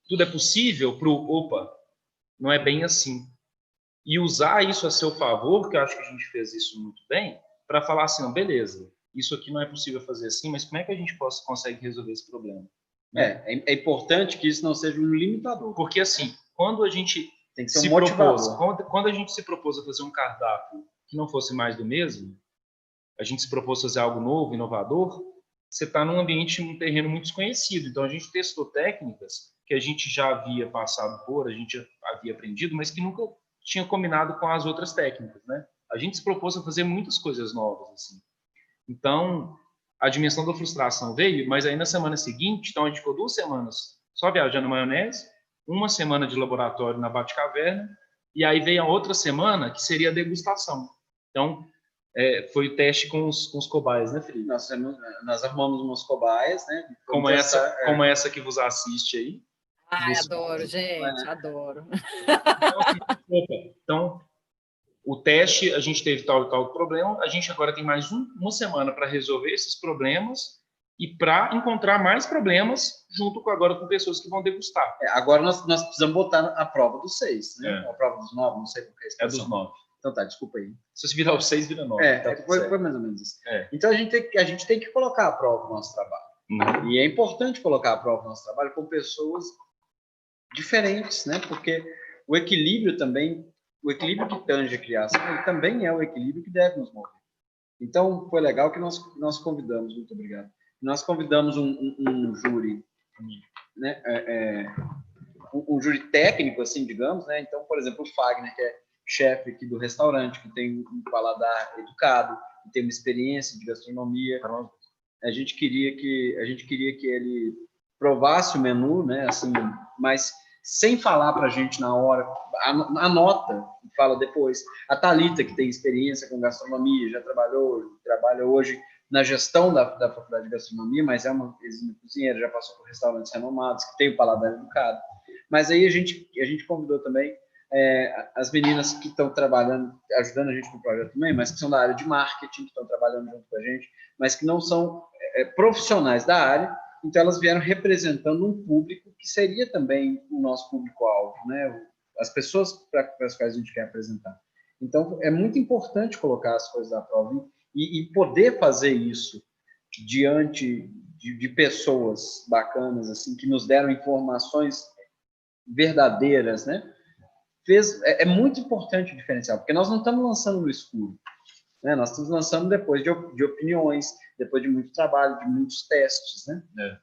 tudo é possível para o, opa, não é bem assim. E usar isso a seu favor, que eu acho que a gente fez isso muito bem, para falar assim, não, beleza, isso aqui não é possível fazer assim, mas como é que a gente consegue resolver esse problema? Né? É importante que isso não seja um limitador. Porque, assim, quando a gente tem que ser um motivador. Quando a gente se propôs a fazer um cardápio que não fosse mais do mesmo, a gente se propôs a fazer algo novo, inovador, você está num ambiente, num terreno muito desconhecido. Então, a gente testou técnicas que a gente já havia passado por, a gente já havia aprendido, mas que nunca tinha combinado com as outras técnicas, né? A gente se propôs a fazer muitas coisas novas, assim. Então, a dimensão da frustração veio, mas aí na semana seguinte, então a gente ficou 2 semanas só viajando na maionese, 1 semana de laboratório na Batcaverna, e aí veio a outra semana, que seria a degustação. Então, foi o teste com os cobaias, né, Felipe? Nós arrumamos umas cobaias, né? Como essa que vos assiste aí. Ai, adoro, gente, adoro. Então, o teste, a gente teve tal e tal problema, a gente agora tem mais uma semana para resolver esses problemas, e para encontrar mais problemas junto agora com pessoas que vão degustar. Agora nós precisamos botar a prova dos 6, né? A prova dos 9, não sei por que é dos 9. Então tá, desculpa aí. Se você virar o 6, vira 9. Tá foi mais ou menos isso. Então a gente tem que colocar a prova do nosso trabalho. E é importante colocar a prova do nosso trabalho com pessoas diferentes, né? Porque o equilíbrio que tange a criação, ele também é o equilíbrio que deve nos mover. Então foi legal que nós convidamos, muito obrigado. Nós convidamos um júri, né? Um júri técnico, assim, digamos, né? Então, por exemplo, o Fagner, que é chefe aqui do restaurante, que tem um paladar educado, que tem uma experiência de gastronomia. A gente queria que ele provasse o menu, né? Assim, mas sem falar para a gente na hora, anota e fala depois. A Thalita, que tem experiência com gastronomia, já trabalha hoje na gestão da faculdade de gastronomia, mas é uma exímia cozinheira, já passou por restaurantes renomados, que tem o paladar educado. Mas aí a gente convidou também as meninas que estão trabalhando, ajudando a gente no projeto também, mas que são da área de marketing, que estão trabalhando junto com a gente, mas que não são profissionais da área, então elas vieram representando um público que seria também o nosso público-alvo, né? As pessoas para as quais a gente quer apresentar. Então, é muito importante colocar as coisas à prova e poder fazer isso diante de pessoas bacanas, assim, que nos deram informações verdadeiras, né? É muito importante o diferencial, porque nós não estamos lançando no escuro, né? Nós estamos lançando depois de opiniões, depois de muito trabalho, de muitos testes, né?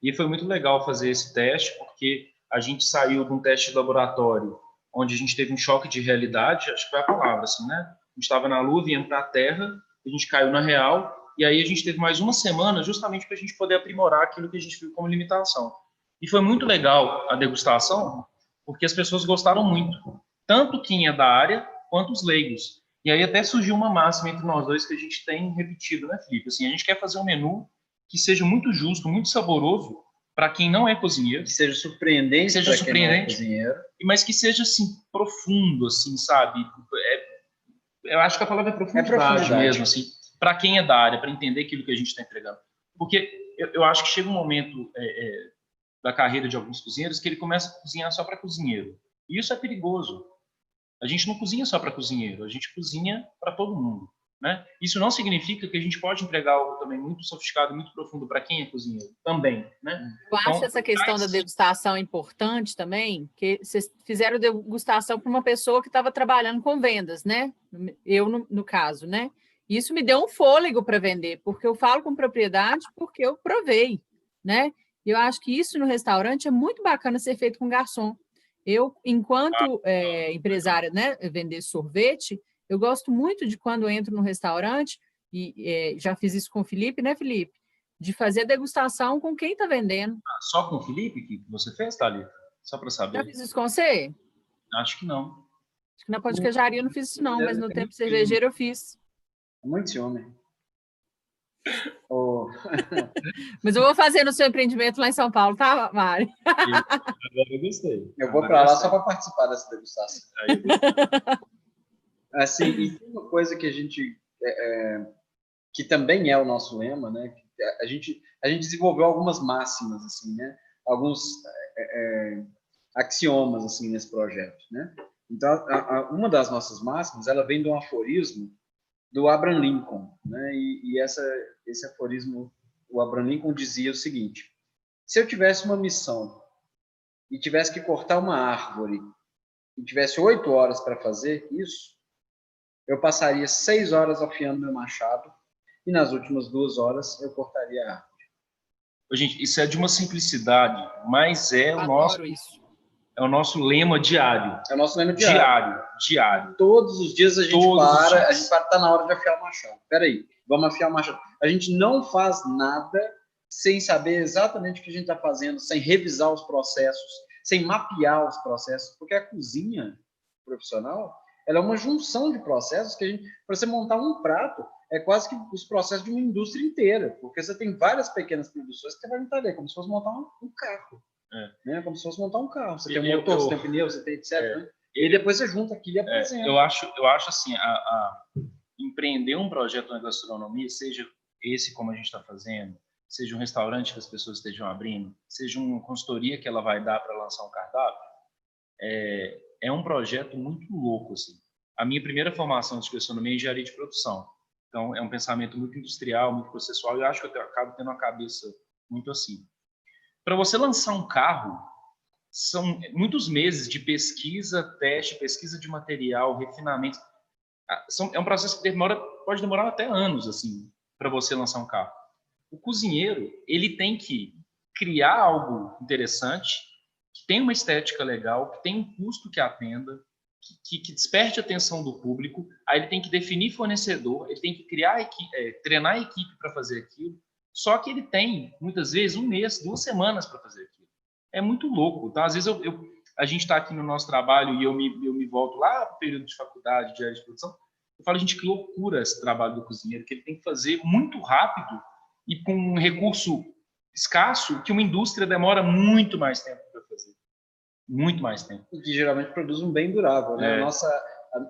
E foi muito legal fazer esse teste, porque a gente saiu de um teste de laboratório, onde a gente teve um choque de realidade, acho que foi a palavra, assim, né? A gente estava na Lua, viemos para a Terra, a gente caiu na real, e aí a gente teve mais uma semana justamente para a gente poder aprimorar aquilo que a gente viu como limitação. E foi muito legal a degustação, porque as pessoas gostaram muito, tanto quem é da área quanto os leigos. E aí até surgiu uma máxima entre nós dois que a gente tem repetido, né, Felipe? Assim, a gente quer fazer um menu que seja muito justo, muito saboroso para quem não é cozinheiro, que seja surpreendente, quem não é cozinheiro, mas que seja assim profundo, assim, sabe? Eu acho que a palavra é profundidade mesmo, assim, para quem é da área, para entender aquilo que a gente está entregando. Porque eu acho que chega um momento da carreira de alguns cozinheiros que ele começa a cozinhar só para cozinheiro. E isso é perigoso. A gente não cozinha só para cozinheiro, a gente cozinha para todo mundo, né? Isso não significa que a gente pode entregar algo também muito sofisticado, muito profundo para quem é cozinheiro, também, né? Eu acho essa questão da degustação importante também, que vocês fizeram degustação para uma pessoa que estava trabalhando com vendas, né? Eu, no caso, né? Isso me deu um fôlego para vender, porque eu falo com propriedade, porque eu provei, né? E eu acho que isso no restaurante é muito bacana ser feito com garçom. Eu, enquanto empresária, né, vender sorvete, eu gosto muito de quando eu entro no restaurante, e já fiz isso com o Felipe, né, Felipe? De fazer a degustação com quem está vendendo. Só com o Felipe que você fez, Thalita? Só para saber. Já fiz isso com você? Acho que não. Acho que na pão de queijaria eu não fiz isso não, mas no tempo cervejeiro eu fiz. Muito ciúme. Mas eu vou fazer no seu empreendimento lá em São Paulo, tá, Mari? Agora eu gostei. Eu vou para lá só para participar dessa degustação. Assim, e tem uma coisa que a gente que também é o nosso lema, né? Que a gente desenvolveu algumas máximas, assim, né? Alguns axiomas assim nesse projeto, né? Então, uma das nossas máximas, ela vem de um aforismo do Abraham Lincoln, né? E esse aforismo, o Abraham Lincoln dizia o seguinte: se eu tivesse uma missão e tivesse que cortar uma árvore e tivesse 8 horas para fazer isso, eu passaria 6 horas afiando meu machado e nas últimas 2 horas eu cortaria a árvore. Gente, isso é de uma simplicidade, mas é o nosso lema diário. É o nosso lema diário. Diário. Todos os dias a gente está na hora de afiar o machado. Espera aí, vamos afiar o machado. A gente não faz nada sem saber exatamente o que a gente está fazendo, sem revisar os processos, sem mapear os processos, porque a cozinha profissional, ela é uma junção de processos que para você montar um prato, é quase que os processos de uma indústria inteira, porque você tem várias pequenas produções que você vai montar ali, como se fosse montar um carro. Né? Como se fosse montar um carro. Você tem um motor, você tem um pneu, você tem etc. Né? E depois você junta aquilo e apresenta. Eu acho assim, empreender um projeto na gastronomia, seja esse como a gente está fazendo, seja um restaurante que as pessoas estejam abrindo, seja uma consultoria que ela vai dar para lançar um cardápio, é um projeto muito louco, assim. A minha primeira formação de gastronomia é engenharia de produção. Então, é um pensamento muito industrial, muito processual, e eu acho que eu acabo tendo uma cabeça muito assim. Para você lançar um carro, são muitos meses de pesquisa, teste, pesquisa de material, refinamento. É um processo que pode demorar até anos, assim, para você lançar um carro. O cozinheiro, ele tem que criar algo interessante, que tem uma estética legal, que tem um custo que atenda, que desperte a atenção do público. Aí ele tem que definir fornecedor, ele tem que treinar a equipe para fazer aquilo. Só que ele tem, muitas vezes, 1 mês, 2 semanas para fazer aquilo. É muito louco, tá? Às vezes a gente está aqui no nosso trabalho e eu me volto lá para o período de faculdade, de área de produção, eu falo, gente, que loucura esse trabalho do cozinheiro, que ele tem que fazer muito rápido e com um recurso escasso, que uma indústria demora muito mais tempo para fazer. Muito mais tempo. E que geralmente produz um bem durável, né?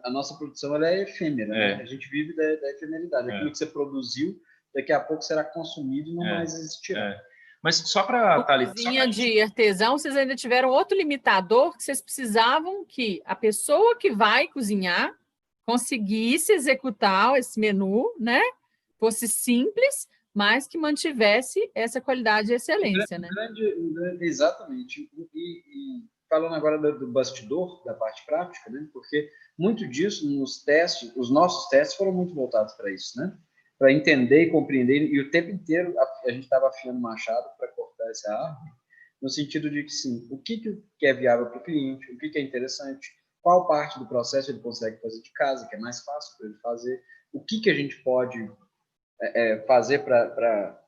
A nossa produção ela é efêmera, né? A gente vive da efemeridade. Aquilo que você produziu, daqui a pouco será consumido e não mais existirá. Mas só para... Cozinha de artesão, vocês ainda tiveram outro limitador que vocês precisavam que a pessoa que vai cozinhar conseguisse executar esse menu, né? Fosse simples, mas que mantivesse essa qualidade e excelência, né? Exatamente. E falando agora do bastidor, da parte prática, né? Porque muito disso nos testes, os nossos testes foram muito voltados para isso, né? Para entender e compreender, e o tempo inteiro a gente estava afiando o machado para cortar essa árvore, no sentido de que, sim, o que é viável para o cliente, o que é interessante, qual parte do processo ele consegue fazer de casa, que é mais fácil para ele fazer, o que a gente pode fazer para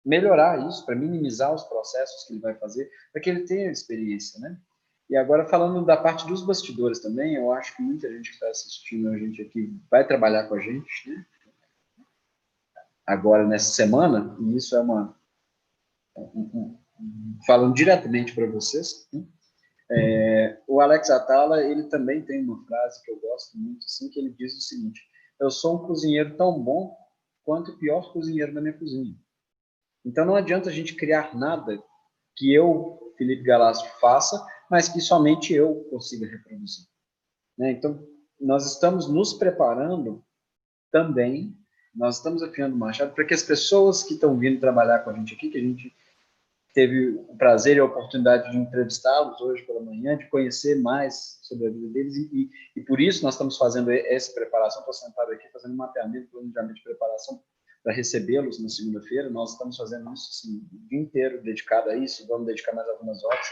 melhorar isso, para minimizar os processos que ele vai fazer, para que ele tenha experiência, né? E agora, falando da parte dos bastidores também, eu acho que muita gente que está assistindo a gente aqui vai trabalhar com a gente, né? Agora, nessa semana, e isso é falando diretamente para vocês, né? O Alex Atala, ele também tem uma frase que eu gosto muito, assim, que ele diz o seguinte: eu sou um cozinheiro tão bom quanto o pior cozinheiro da minha cozinha. Então, não adianta a gente criar nada que eu, Felipe Galassi, faça, mas que somente eu consiga reproduzir, né? Então, nós estamos nos preparando também, nós estamos afiando o machado para que as pessoas que estão vindo trabalhar com a gente aqui, que a gente teve o prazer e a oportunidade de entrevistá-los hoje pela manhã, de conhecer mais sobre a vida deles, e por isso nós estamos fazendo essa preparação. Estou sentado aqui fazendo um mapeamento, planejamento de preparação para recebê-los na segunda-feira. Nós estamos fazendo isso assim, o dia inteiro dedicado a isso, vamos dedicar mais algumas horas,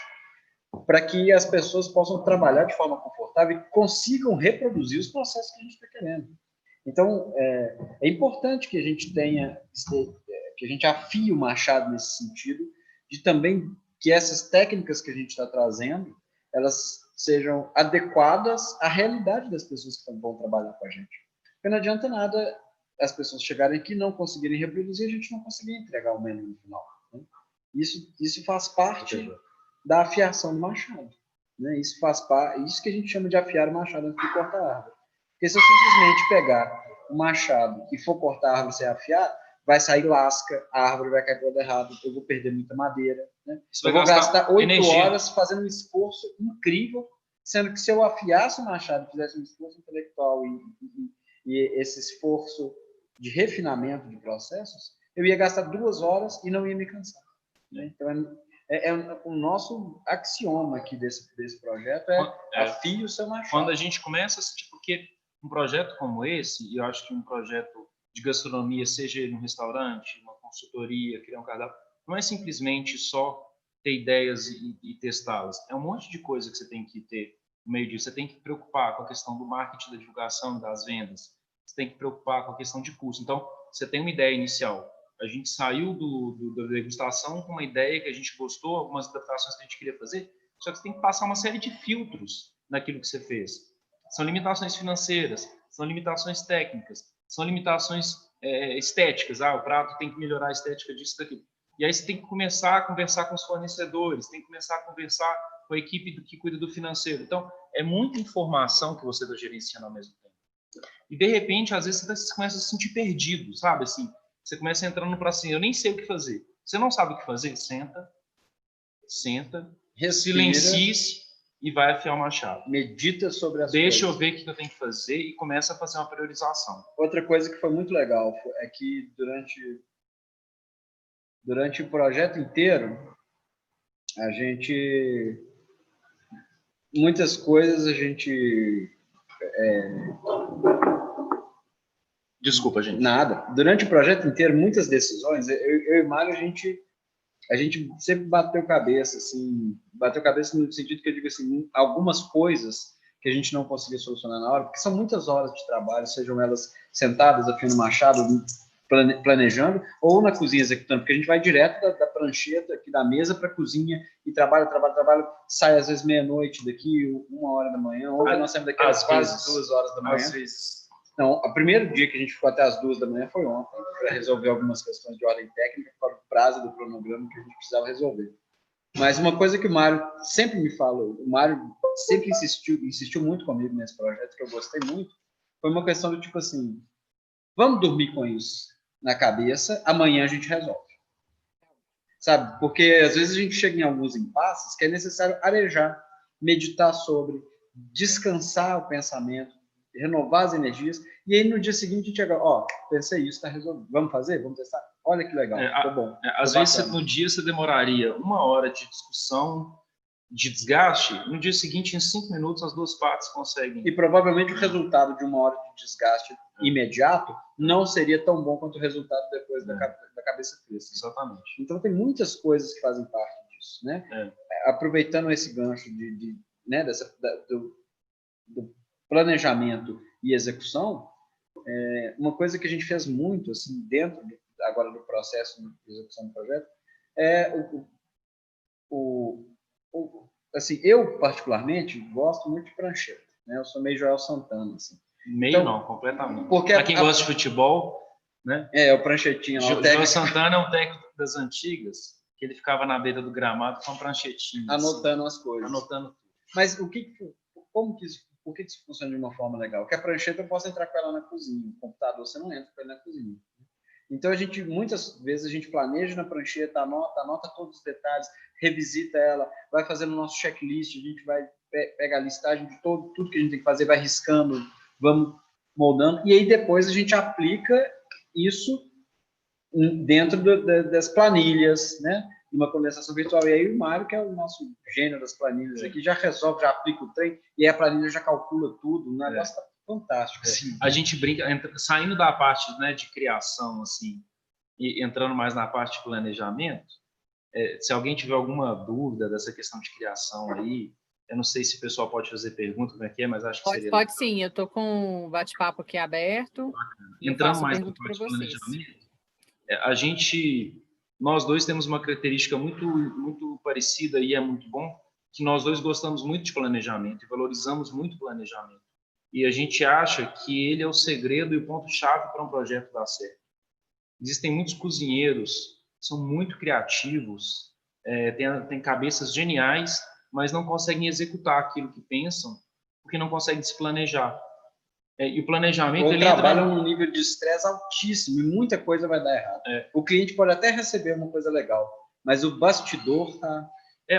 para que as pessoas possam trabalhar de forma confortável e consigam reproduzir os processos que a gente está querendo. Então, é importante que a gente tenha, que a gente afie o machado nesse sentido, de também que essas técnicas que a gente está trazendo, elas sejam adequadas à realidade das pessoas que vão trabalhar com a gente. Porque não adianta nada as pessoas chegarem aqui e não conseguirem reproduzir, a gente não conseguir entregar o menu no final, né? Isso faz parte da afiação do machado, né? Isso que a gente chama de afiar o machado antes de cortar a árvore. Porque se eu simplesmente pegar o machado e for cortar a árvore sem afiar, vai sair lasca, a árvore vai cair toda errada, eu vou perder muita madeira, né? Eu vou gastar 8 horas fazendo um esforço incrível, sendo que se eu afiasse o machado, fizesse um esforço intelectual e esse esforço de refinamento de processos, eu ia gastar 2 horas e não ia me cansar, né? Então, o nosso axioma aqui desse projeto afie o seu machado. Quando a gente começa, porque um projeto como esse, e eu acho que um projeto de gastronomia, seja ele um restaurante, uma consultoria, criar um cardápio, não é simplesmente só ter ideias e testá-las. É um monte de coisa que você tem que ter no meio disso. Você tem que preocupar com a questão do marketing, da divulgação, das vendas. Você tem que preocupar com a questão de custo. Então, você tem uma ideia inicial. A gente saiu da degustação com uma ideia que a gente gostou, algumas adaptações que a gente queria fazer, só que você tem que passar uma série de filtros naquilo que você fez. São limitações financeiras, são limitações técnicas, são limitações estéticas. O prato tem que melhorar a estética disso, daquilo. E aí você tem que começar a conversar com os fornecedores, tem que começar a conversar com a equipe que cuida do financeiro. Então, é muita informação que você está gerenciando ao mesmo tempo. E, de repente, às vezes você começa a se sentir perdido, sabe? Assim, Você começa entrando para assim, eu nem sei o que fazer. Você não sabe o que fazer? Senta, respira, silencie-se e vai afiar o machado. Medita sobre as Deixa coisas. eu ver o que eu tenho que fazer e começa a fazer uma priorização. Outra coisa que foi muito legal é que durante o projeto inteiro, a gente... Muitas coisas a gente... Desculpa, gente. Nada. Durante o projeto inteiro, muitas decisões, eu e Mário, a gente sempre bateu cabeça, assim, bateu cabeça no sentido que eu digo assim, algumas coisas que a gente não conseguia solucionar na hora, porque são muitas horas de trabalho, sejam elas sentadas afiando machado, planejando, ou na cozinha executando, porque a gente vai direto da prancheta aqui da mesa para a cozinha e trabalha, sai às vezes meia-noite daqui, 1h da manhã, ou nós saímos daqui às quase 2h da manhã. Às vezes. Não, o primeiro dia que a gente ficou até as 2h da manhã foi ontem, para resolver algumas questões de ordem técnica, para o prazo do cronograma que a gente precisava resolver. Mas uma coisa que o Mário sempre me falou, o Mário sempre insistiu muito comigo nesse projeto, que eu gostei muito, foi uma questão do tipo assim, vamos dormir com isso na cabeça, amanhã a gente resolve. Sabe? Porque às vezes a gente chega em alguns impasses que é necessário arejar, meditar sobre, descansar o pensamento, renovar as energias, e aí no dia seguinte a gente chega, pensei isso, está resolvido, vamos fazer? Vamos testar? Olha que legal, ficou bom. Às vezes no dia você demoraria 1 hora de discussão, de desgaste, no dia seguinte, em 5 minutos, as duas partes conseguem. E provavelmente o resultado de 1 hora de desgaste imediato não seria tão bom quanto o resultado depois da cabeça fresca. Exatamente. Então tem muitas coisas que fazem parte disso, né? Aproveitando esse gancho do planejamento e execução, uma coisa que a gente fez muito assim dentro agora do processo de execução do projeto é assim, eu particularmente gosto muito de prancheta, né? Eu sou meio Joel Santana, assim. Meio então, não, completamente. Para quem gosta de futebol, né? O pranchetinho. Joel Santana é um técnico das antigas, que ele ficava na beira do gramado com a pranchetinha. Anotando as coisas. Anotando tudo. Mas por que isso funciona de uma forma legal? Porque a prancheta eu posso entrar com ela na cozinha, o computador você não entra com ele na cozinha. Então muitas vezes a gente planeja na prancheta, anota todos os detalhes, revisita ela, vai fazendo o nosso checklist, a gente vai pegar a listagem de tudo que a gente tem que fazer, vai riscando, vamos moldando, e aí depois a gente aplica isso dentro das planilhas, né? Uma condensação virtual. E aí o Mário, que é o nosso gênio das planilhas aqui, já resolve, já aplica o trem, e aí a planilha já calcula tudo, o negócio está fantástico. Assim. A gente brinca, saindo da parte, né, de criação, assim, e entrando mais na parte de planejamento, se alguém tiver alguma dúvida dessa questão de criação aí, eu não sei se o pessoal pode fazer pergunta, como é que é, mas acho que seria... Pode sim, eu estou com o bate-papo aqui aberto. Entrando mais na parte de planejamento, nós dois temos uma característica muito, muito parecida e é muito bom, que nós dois gostamos muito de planejamento e valorizamos muito o planejamento. E a gente acha que ele é o segredo e o ponto-chave para um projeto dar certo. Existem muitos cozinheiros, são muito criativos, têm cabeças geniais, mas não conseguem executar aquilo que pensam, porque não conseguem se planejar. E o planejamento... Ou trabalham num nível de estresse altíssimo, e muita coisa vai dar errado. O cliente pode até receber uma coisa legal, mas o bastidor tá...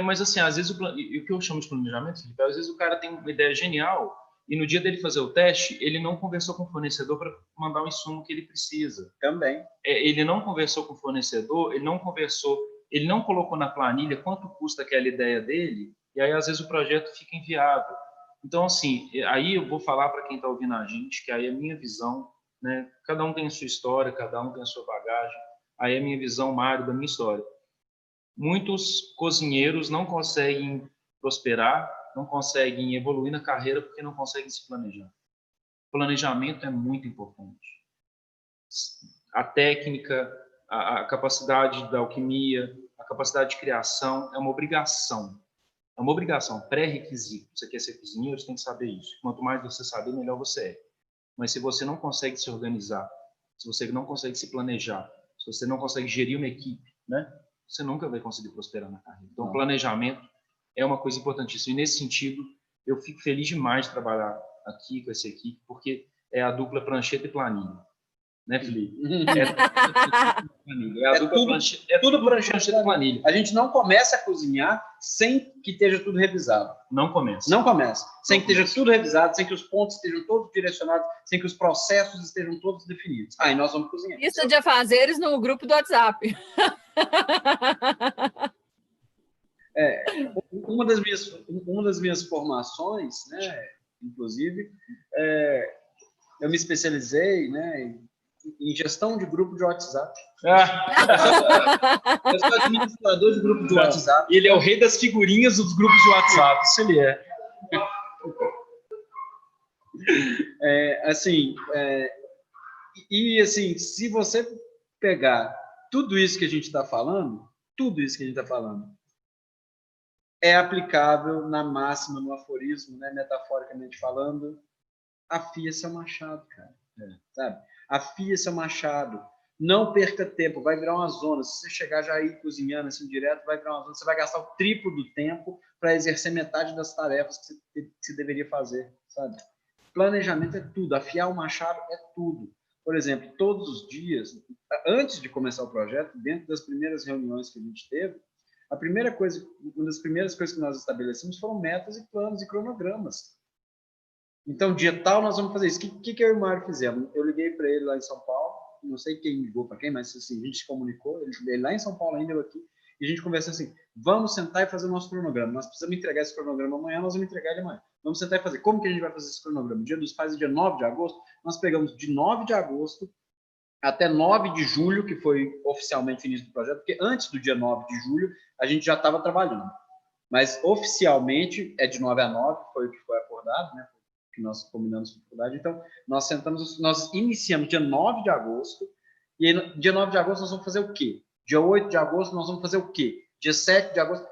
mas assim, às vezes, o que eu chamo de planejamento, Felipe, às vezes o cara tem uma ideia genial, e no dia dele fazer o teste, ele não conversou com o fornecedor para mandar o insumo que ele precisa. Também. Ele não conversou com o fornecedor, ele não colocou na planilha quanto custa aquela ideia dele, e aí às vezes o projeto fica inviável. Então, assim, aí eu vou falar para quem está ouvindo a gente, que aí é a minha visão, né? Cada um tem a sua história, cada um tem a sua bagagem, aí é a minha visão, Mário, da minha história. Muitos cozinheiros não conseguem prosperar, não conseguem evoluir na carreira porque não conseguem se planejar. Planejamento é muito importante. A técnica, a capacidade da alquimia, a capacidade de criação é uma obrigação. É uma obrigação, pré-requisito. Você quer ser cozinheiro, você tem que saber isso. Quanto mais você saber, melhor você é. Mas se você não consegue se organizar, se você não consegue se planejar, se você não consegue gerir uma equipe, né, você nunca vai conseguir prosperar na carreira. Então, planejamento é uma coisa importantíssima. E, nesse sentido, eu fico feliz demais de trabalhar aqui com essa equipe, porque é a dupla prancheta e planilha. né, Felipe? Tudo prancheta de planilha. A gente não começa a cozinhar sem que esteja tudo revisado. Não começa. Não começa. Sem que esteja tudo revisado, sem que os pontos estejam todos direcionados, sem que os processos estejam todos definidos. Aí nós vamos cozinhar. Lista de afazeres no grupo do WhatsApp. Uma das minhas formações, né, inclusive, eu me especializei, né, em gestão de grupo de WhatsApp. Eu sou administrador de grupo de WhatsApp. Ele é o rei das figurinhas dos grupos de WhatsApp, isso ele é. E assim, se você pegar tudo isso que a gente está falando, é aplicável na máxima, no aforismo, né, metaforicamente falando, afia seu machado, cara. Sabe? Afia seu machado. Não perca tempo, vai virar uma zona. Se você chegar já aí cozinhando assim direto, vai virar uma zona. Você vai gastar o triplo do tempo para exercer metade das tarefas que você deveria fazer, sabe? Planejamento é tudo, afiar o machado é tudo. Por exemplo, todos os dias, antes de começar o projeto, dentro das primeiras reuniões que a gente teve, uma das primeiras coisas que nós estabelecemos foram metas e planos e cronogramas. Então, dia tal, nós vamos fazer isso. O que eu e o Mário fizemos? Eu liguei para ele lá em São Paulo, não sei quem ligou para quem, mas assim, a gente se comunicou, ele lá em São Paulo ainda, eu aqui, e a gente conversou assim, vamos sentar e fazer o nosso cronograma. Nós precisamos entregar esse cronograma amanhã, nós vamos entregar ele amanhã. Vamos sentar e fazer. Como que a gente vai fazer esse cronograma? Dia dos Pais é dia 9 de agosto. Nós pegamos de 9 de agosto até 9 de julho, que foi oficialmente o início do projeto, porque antes do dia 9 de julho, a gente já estava trabalhando. Mas oficialmente é de 9 a 9, foi o que foi acordado, né? Que nós combinamos com a faculdade. Então, nós iniciamos dia 9 de agosto, e aí, dia 9 de agosto nós vamos fazer o quê? Dia 8 de agosto nós vamos fazer o quê? Dia 7 de agosto,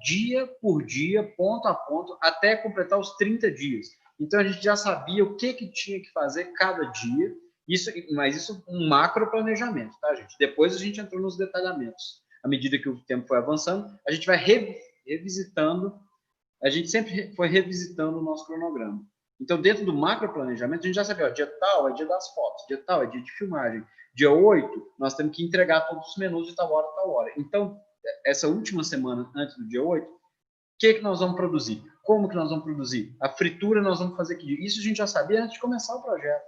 dia por dia, ponto a ponto, até completar os 30 dias. Então, a gente já sabia o que tinha que fazer cada dia, mas isso é um macro planejamento, tá, gente? Depois a gente entrou nos detalhamentos. À medida que o tempo foi avançando, a gente vai revisitando, a gente sempre foi revisitando o nosso cronograma. Então, dentro do macro planejamento, a gente já sabia, ó, dia tal é dia das fotos, dia tal é dia de filmagem, dia 8 nós temos que entregar todos os menus de tal hora a tal hora. Então, essa última semana, antes do dia 8, o que nós vamos produzir? Como que nós vamos produzir? A fritura nós vamos fazer que dia? Isso a gente já sabia antes de começar o projeto.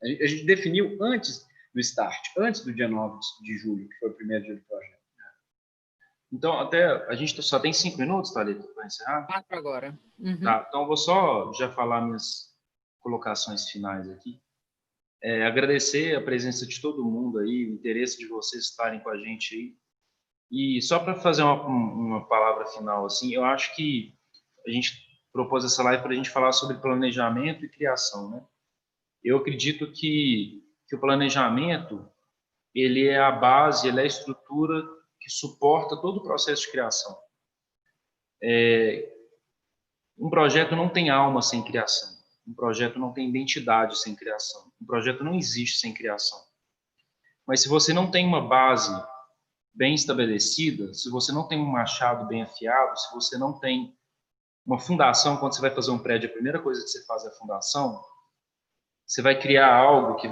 A gente definiu antes do start, antes do dia 9 de julho, que foi o primeiro dia do projeto. Então, até a gente só tem 5 minutos, Thalita, para encerrar? 4 agora. Uhum. Tá, então eu vou só já falar minhas colocações finais aqui. Agradecer a presença de todo mundo aí, o interesse de vocês estarem com a gente aí. E só para fazer uma palavra final, assim, eu acho que a gente propôs essa live para a gente falar sobre planejamento e criação, né? Eu acredito que o planejamento, ele é a base, ele é a estrutura que suporta todo o processo de criação. Um projeto não tem alma sem criação. Um projeto não tem identidade sem criação. Um projeto não existe sem criação. Mas se você não tem uma base bem estabelecida, se você não tem um machado bem afiado, se você não tem uma fundação, quando você vai fazer um prédio, a primeira coisa que você faz é a fundação, você vai criar algo que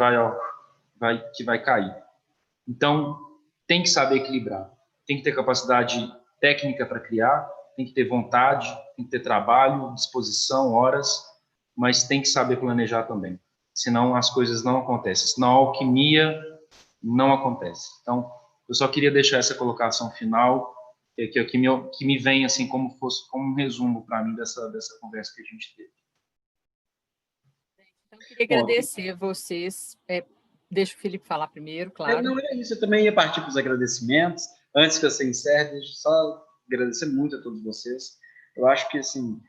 vai cair. Então, tem que saber equilibrar. Tem que ter capacidade técnica para criar, tem que ter vontade, tem que ter trabalho, disposição, horas, mas tem que saber planejar também. Senão as coisas não acontecem. Senão a alquimia não acontece. Então, eu só queria deixar essa colocação final, que me vem assim como um resumo para mim dessa conversa que a gente teve. Então, eu queria agradecer a vocês. Deixa o Felipe falar primeiro, claro. Não, é isso. Eu também ia partir para os agradecimentos. Antes que você encerre, deixa eu só agradecer muito a todos vocês. Eu acho que, assim,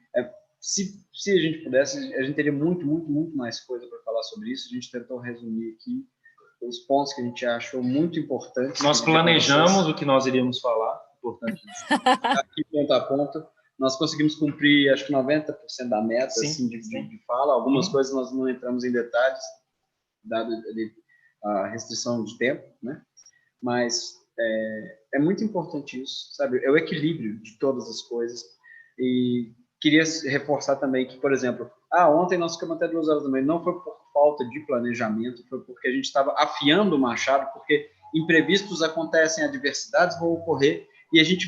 se a gente pudesse, a gente teria muito, muito, muito mais coisa para falar sobre isso. A gente tentou resumir aqui os pontos que a gente achou muito importantes. Nós planejamos o que nós iríamos falar, importante. Aqui, ponto a ponto, nós conseguimos cumprir, acho que 90% da meta assim, de fala. Algumas coisas nós não entramos em detalhes, dado a restrição de tempo, né? Mas é muito importante isso, sabe? É o equilíbrio de todas as coisas. E queria reforçar também que, por exemplo, ontem nós ficamos até 2 horas da manhã, não foi por falta de planejamento, foi porque a gente estava afiando o machado, porque imprevistos acontecem, adversidades vão ocorrer, e a gente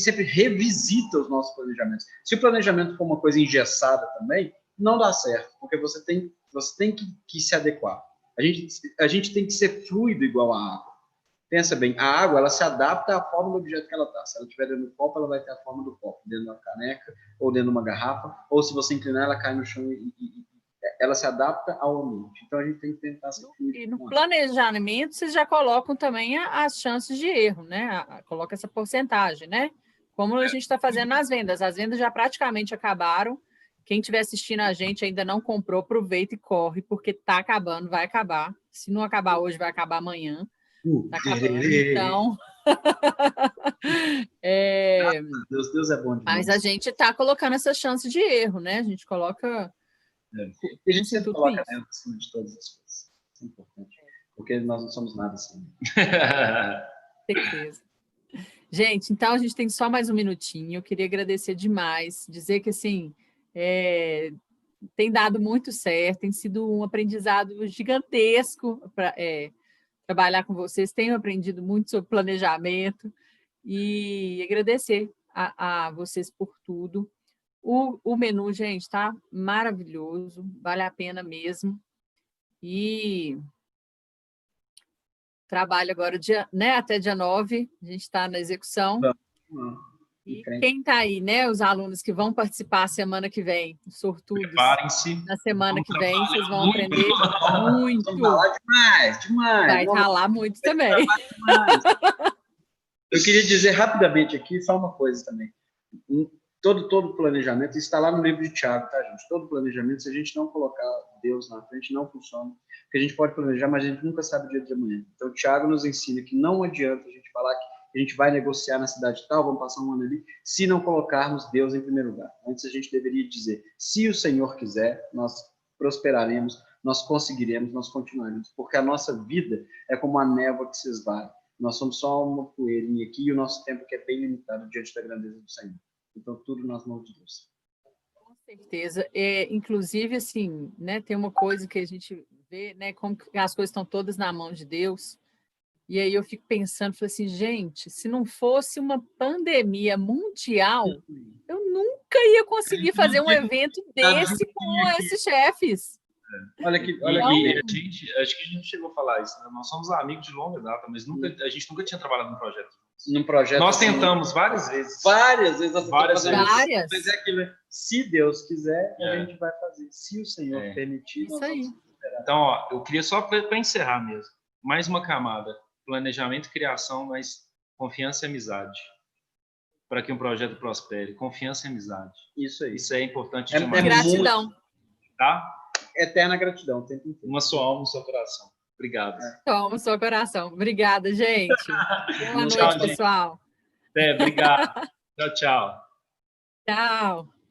sempre revisita os nossos planejamentos. Se o planejamento for uma coisa engessada também, não dá certo, porque você tem que se adequar. A gente tem que ser fluido igual a água. Pensa bem, a água, ela se adapta à forma do objeto que ela está. Se ela estiver dentro do copo, ela vai ter a forma do copo, dentro de uma caneca, ou dentro de uma garrafa, ou se você inclinar, ela cai no chão e ela se adapta ao ambiente. Então, a gente tem que tentar ser fluido. E no planejamento, vocês já colocam também as chances de erro, né? Coloca essa porcentagem, né? Como a gente está fazendo nas vendas. As vendas já praticamente acabaram. Quem estiver assistindo a gente ainda não comprou, aproveita e corre, porque está acabando, vai acabar. Se não acabar hoje, vai acabar amanhã. Está acabando, então... Deus é bom demais. Mas a gente está colocando essa chance de erro, né? A gente coloca... A gente sempre coloca Deus acima de todas as coisas. Isso é importante. Porque nós não somos nada assim. Certeza. Gente, então a gente tem só mais um minutinho. Eu queria agradecer demais, dizer que assim tem dado muito certo, tem sido um aprendizado gigantesco para trabalhar com vocês. Tenho aprendido muito sobre planejamento e agradecer a vocês por tudo. O menu, gente, tá maravilhoso, vale a pena mesmo. E trabalho agora até dia 9, a gente está na execução. E quem está aí, né? Os alunos que vão participar semana que vem, os sortudos. Preparem-se. Na semana que vem, vocês vão aprender muito. Vamos falar demais. Vai ralar muito também. Eu queria dizer rapidamente aqui só uma coisa também. Todo planejamento está lá no livro de Tiago, tá, gente? Todo planejamento, se a gente não colocar Deus na frente, não funciona. Porque a gente pode planejar, mas a gente nunca sabe o dia de amanhã. Então, o Tiago nos ensina que não adianta a gente falar que a gente vai negociar na cidade tal, vamos passar um ano ali, se não colocarmos Deus em primeiro lugar. Antes a gente deveria dizer, se o Senhor quiser, nós prosperaremos, nós conseguiremos, nós continuaremos. Porque a nossa vida é como a névoa que se esvai. Nós somos só uma poeirinha aqui e o nosso tempo que é bem limitado diante da grandeza do Senhor. Então, tudo nas mãos de Deus. Com certeza. Inclusive, assim, né, tem uma coisa que a gente vê, né, como que as coisas estão todas na mão de Deus. E aí eu fico pensando, falei assim, gente, se não fosse uma pandemia mundial, eu nunca ia conseguir fazer um evento desse com esses chefes. Olha aqui. Acho que a gente chegou a falar isso, né? Nós somos amigos de longa data, mas a gente nunca tinha trabalhado num projeto. Nós tentamos várias vezes. Várias vezes. Várias. Mas é aquilo, se Deus quiser, a gente vai fazer. Se o Senhor permitir, isso aí. Então, ó, eu queria só para encerrar mesmo, mais uma camada. Planejamento e criação, mas confiança e amizade. Para que um projeto prospere. Confiança e amizade. Isso aí. Isso é importante demais. Gratidão. Muito, tá? Eterna gratidão. Uma sua alma, um seu coração. Obrigado. Toma o seu coração. Obrigada, gente. Boa noite, pessoal. Obrigado. Tchau, tchau. Tchau.